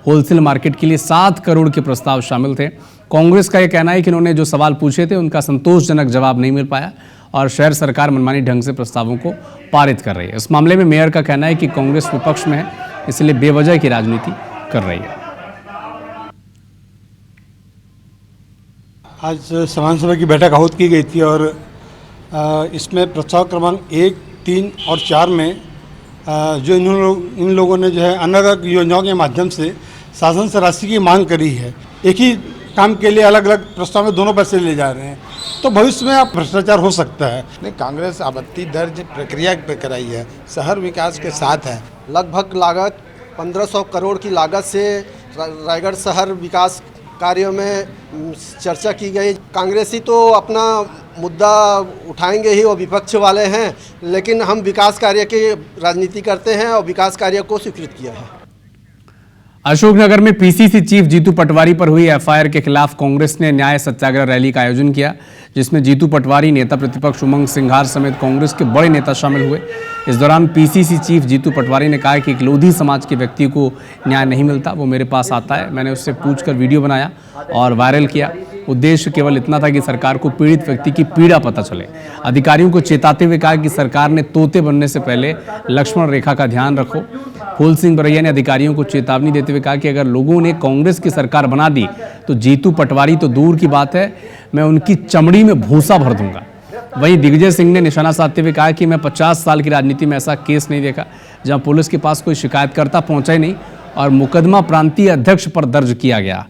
होलसेल मार्केट के लिए 7 करोड़ के प्रस्ताव शामिल थे। कांग्रेस का यह कहना है कि उन्होंने जो सवाल पूछे थे उनका संतोषजनक जवाब नहीं मिल पाया और शहर सरकार मनमानी ढंग से प्रस्तावों को पारित कर रही है। इस मामले में मेयर का कहना है कि कांग्रेस विपक्ष में है, इसलिए बेवजह की राजनीति कर रही है। आज सामान्य सभा की बैठक आहूत की गई थी और इसमें प्रस्ताव क्रमांक 1, 3 और 4 में जो इन लोगों ने जो है अलग अलग योजनाओं के माध्यम से शासन से राशि की मांग करी है। एक ही काम के लिए अलग अलग प्रस्ताव में दोनों पैसे ले जा रहे हैं, तो भविष्य में आप भ्रष्टाचार हो सकता है। नहीं, कांग्रेस आपत्ति दर्ज प्रक्रिया पे कराई है, शहर विकास के साथ है। लगभग लागत 1500 करोड़ की लागत से रायगढ़ शहर विकास कार्यों में चर्चा की गई। कांग्रेसी तो अपना मुद्दा उठाएंगे ही, वो विपक्ष वाले हैं, लेकिन हम विकास कार्य की राजनीति करते हैं और विकास कार्य को स्वीकृत किया है। अशोकनगर में पीसीसी चीफ जीतू पटवारी पर हुई एफआईआर के खिलाफ कांग्रेस ने न्याय सत्याग्रह रैली का आयोजन किया, जिसमें जीतू पटवारी, नेता प्रतिपक्ष उमंग सिंघार समेत कांग्रेस के बड़े नेता शामिल हुए। इस दौरान पीसीसी चीफ जीतू पटवारी ने कहा कि एक लोधी समाज के व्यक्ति को न्याय नहीं मिलता, वो मेरे पास आता है, मैंने उससे पूछकर वीडियो बनाया और वायरल किया। उद्देश्य केवल इतना था कि सरकार को पीड़ित व्यक्ति की पीड़ा पता चले। अधिकारियों को चेताते हुए कहा कि सरकार ने तोते बनने से पहले लक्ष्मण रेखा का ध्यान रखो। फूल सिंह बरैया ने अधिकारियों को चेतावनी देते हुए कहा कि अगर लोगों ने कांग्रेस की सरकार बना दी तो जीतू पटवारी तो दूर की बात है, मैं उनकी चमड़ी में भूसा भर दूंगा। वहीं दिग्विजय सिंह ने निशाना साधते हुए कहा कि मैं 50 साल की राजनीति में ऐसा केस नहीं देखा जहां पुलिस के पास कोई शिकायतकर्ता पहुंचा ही नहीं और मुकदमा प्रांतीय अध्यक्ष पर दर्ज किया गया।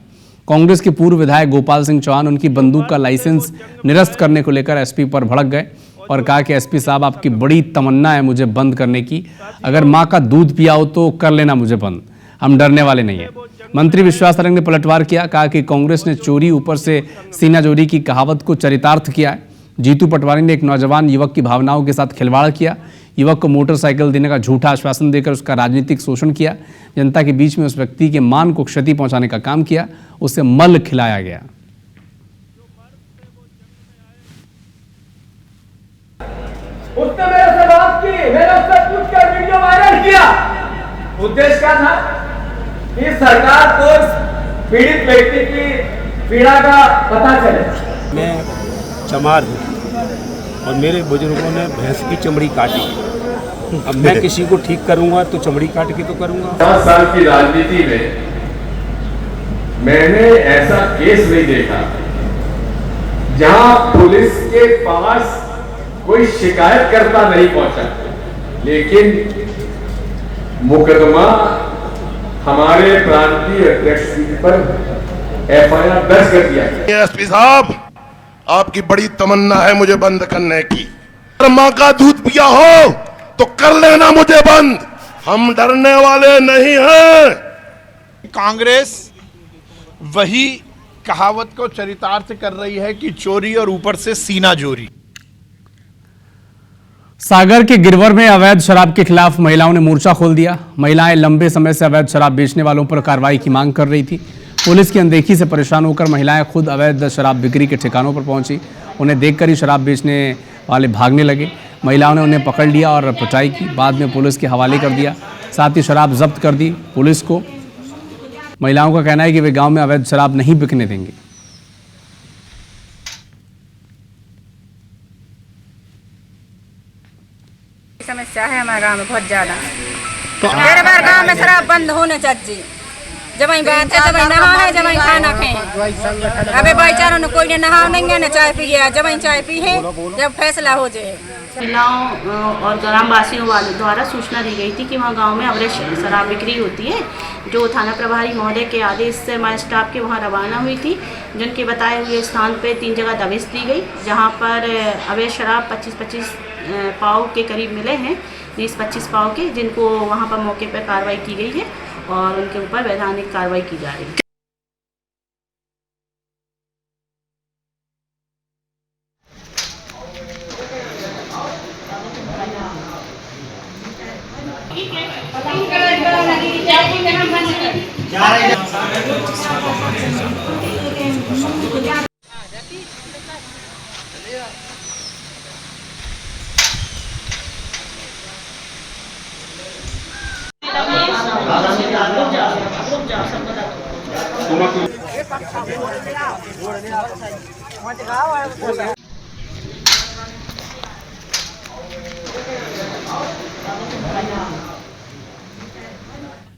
कांग्रेस के पूर्व विधायक गोपाल सिंह चौहान उनकी बंदूक का लाइसेंस निरस्त करने को लेकर एसपी पर भड़क गए और कहा कि एसपी साहब, आपकी बड़ी तमन्ना है मुझे बंद करने की, अगर माँ का दूध पिया हो तो कर लेना मुझे बंद, हम डरने वाले नहीं हैं। मंत्री विश्वास सरंग ने पलटवार किया, कहा कि कांग्रेस ने चोरी ऊपर से सीना जोरी की कहावत को चरितार्थ किया है। जीतू पटवारी ने एक नौजवान युवक की भावनाओं के साथ खिलवाड़ किया, युवक को मोटरसाइकिल देने का झूठा आश्वासन देकर उसका राजनीतिक शोषण किया, जनता के बीच में उस व्यक्ति के मान को क्षति पहुंचाने का काम किया, उसे मल खिलाया गया। उसने मेरे से बात की, मैंने उससे पूछकर वीडियो वायरल किया। उद्देश्य क्या था कि सरकार को पीड़ित व्यक्ति की पीड़ा का पता चले। मैं चमार हूँ और मेरे बुजुर्गों ने भैंस की चमड़ी काटी। अब मैं किसी को ठीक करूंगा तो चमड़ी काट के तो करूंगा। 10 साल की राजनीति में मैंने ऐसा केस नहीं देखा जहां पुलिस के पास कोई शिकायतकर्ता नहीं पहुंचा, लेकिन मुकदमा हमारे प्रांतीय अध्यक्ष पर एफआईआर दर्ज कर दिया। एसपी साहब, आपकी बड़ी तमन्ना है मुझे बंद करने की, अगर माँ का दूध पिया हो तो कर लेना मुझे बंद, हम डरने वाले नहीं हैं। कांग्रेस वही कहावत को चरितार्थ कर रही है कि चोरी और ऊपर से सीना जोरी। सागर के गिरवर में अवैध शराब के खिलाफ महिलाओं ने मोर्चा खोल दिया। महिलाएं लंबे समय से अवैध शराब बेचने वालों पर कार्रवाई की मांग कर रही थी। पुलिस की अनदेखी से परेशान होकर महिलाएं खुद अवैध शराब बिक्री के ठिकानों पर पहुंची। उन्हें देखकर ही शराब बेचने वाले भागने लगे। महिलाओं ने उन्हें पकड़ लिया और पिटाई की, बाद में पुलिस के हवाले कर दिया, साथ ही शराब जब्त कर दी पुलिस को। महिलाओं का कहना है कि वे गांव में अवैध शराब नहीं बिकने देंगे। समस्या है हमारे गांव में बहुत ज्यादा। मेरे बार गांव में शराब बंद होने चाहिए। जब वही बात है, जब वही नहा है, जब वही खाना खाए। अबे भाईचारों ने कोई ने नहा नहीं है, न चाय पी है। जब वही चाय पी है, जब फैसला हो जाए। महिलाओं और ग्रामवासियों वालों द्वारा सूचना दी गई थी कि वहाँ गांव में अवैध शराब बिक्री होती है, जो थाना प्रभारी महोदय के आदेश से मैं स्टाफ के वहाँ रवाना हुई थी, जिनके बताए हुए स्थान पे 3 जगह दबिश दी गई, जहाँ पर अवैध शराब 25-25 पाव के करीब मिले हैं, 20-25 पाव के, जिनको वहाँ पर मौके पर कार्रवाई की गई है और उनके ऊपर वैधानिक कार्रवाई की जा रही है।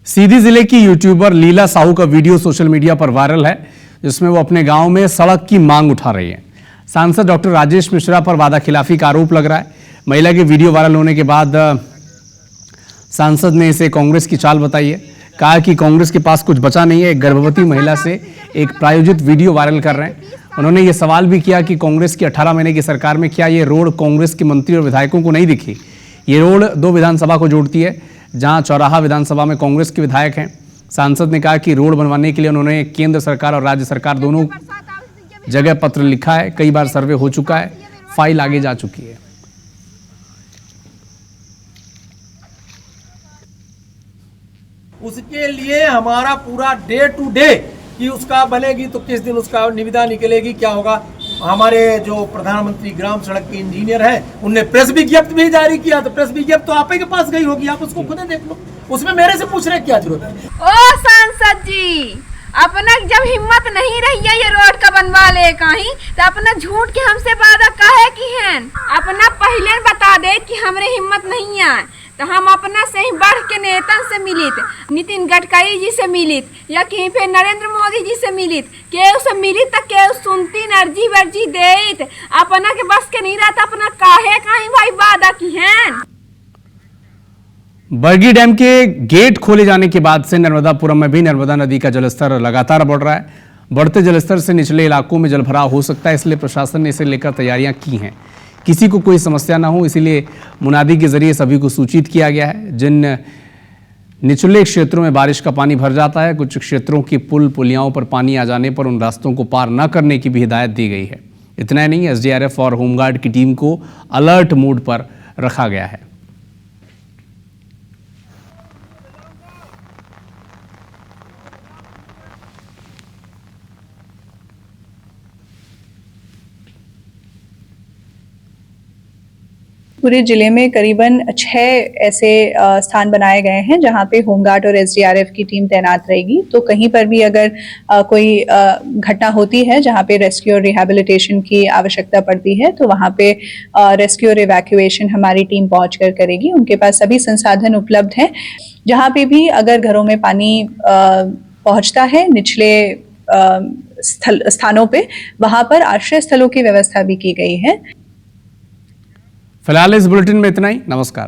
सीधी जिले की यूट्यूबर लीला साहू का वीडियो सोशल मीडिया पर वायरल है, जिसमें वो अपने गांव में सड़क की मांग उठा रही है। सांसद डॉक्टर राजेश मिश्रा पर वादाखिलाफी का आरोप लग रहा है। महिला की वीडियो वायरल होने के बाद सांसद ने इसे कांग्रेस की चाल बताई है। कहा कि कांग्रेस के पास कुछ बचा नहीं है, एक गर्भवती महिला से एक प्रायोजित वीडियो वायरल कर रहे हैं। उन्होंने ये सवाल भी किया कि कांग्रेस की 18 महीने की सरकार में क्या ये रोड कांग्रेस के मंत्री और विधायकों को नहीं दिखी। ये रोड 2 विधानसभा को जोड़ती है, जहां चौराहा विधानसभा में कांग्रेस के विधायक हैं। सांसद ने कहा कि रोड बनवाने के लिए उन्होंने केंद्र सरकार और राज्य सरकार दोनों जगह पत्र लिखा है, कई बार सर्वे हो चुका है, फाइल आगे जा चुकी है। उसके लिए हमारा पूरा डे टू डे कि उसका बनेगी तो किस दिन उसका निविदा निकलेगी, क्या होगा। हमारे जो प्रधानमंत्री ग्राम सड़क के इंजीनियर हैं, उनने प्रेस विज्ञप्ति भी जारी किया, तो प्रेस विज्ञप्ति तो आप ही के पास गई होगी, आप उसको खुद देख लो। उसमें मेरे से पूछने की क्या जरूरत है। ओ सांसद जी, अपना जब हिम्मत नहीं रही है ये रोड का बनवा ले कहीं, तो अपना झूठ के हमसे वादा काहे की हैं। अपना पहले बता दे कि हमरे हिम्मत नहीं है, तो हम अपना से ही बढ़ के नेता से मिलित, नितिन गडकरी जी से मिलित या कहीं पे नरेंद्र मोदी जी से मिलित, केहू से मिलित तो केहू सुनती अर्जी वर्जी देत। अपना के बस के नहीं रहता, अपना काहे कहीं भाई वादा की हैं। बरगी डैम के गेट खोले जाने के बाद से नर्मदापुरम में भी नर्मदा नदी का जलस्तर लगातार बढ़ रहा है। बढ़ते जलस्तर से निचले इलाकों में जलभराव हो सकता है, इसलिए प्रशासन ने इसे लेकर तैयारियां की हैं। किसी को कोई समस्या ना हो, इसीलिए मुनादी के जरिए सभी को सूचित किया गया है। जिन निचले क्षेत्रों में बारिश का पानी भर जाता है, कुछ क्षेत्रों की पुल पुलियाओं पर पानी आ जाने पर उन रास्तों को पार न करने की भी हिदायत दी गई है। इतना ही नहीं, एसडीआरएफ और होमगार्ड की टीम को अलर्ट मोड पर रखा गया है। पूरे जिले में करीबन 6 ऐसे स्थान बनाए गए हैं जहां पे होमगार्ड और एसडीआरएफ की टीम तैनात रहेगी। तो कहीं पर भी अगर कोई घटना होती है जहां पे रेस्क्यू और रिहैबिलिटेशन की आवश्यकता पड़ती है, तो वहां पे रेस्क्यू और इवैक्यूएशन हमारी टीम पहुंचकर करेगी। उनके पास सभी संसाधन उपलब्ध हैं। जहां पे भी अगर घरों में पानी पहुंचता है निचले स्थानों पे, वहां पर आश्रय स्थलों की व्यवस्था भी की गई है। फिलहाल इस बुलेटिन में इतना ही। नमस्कार।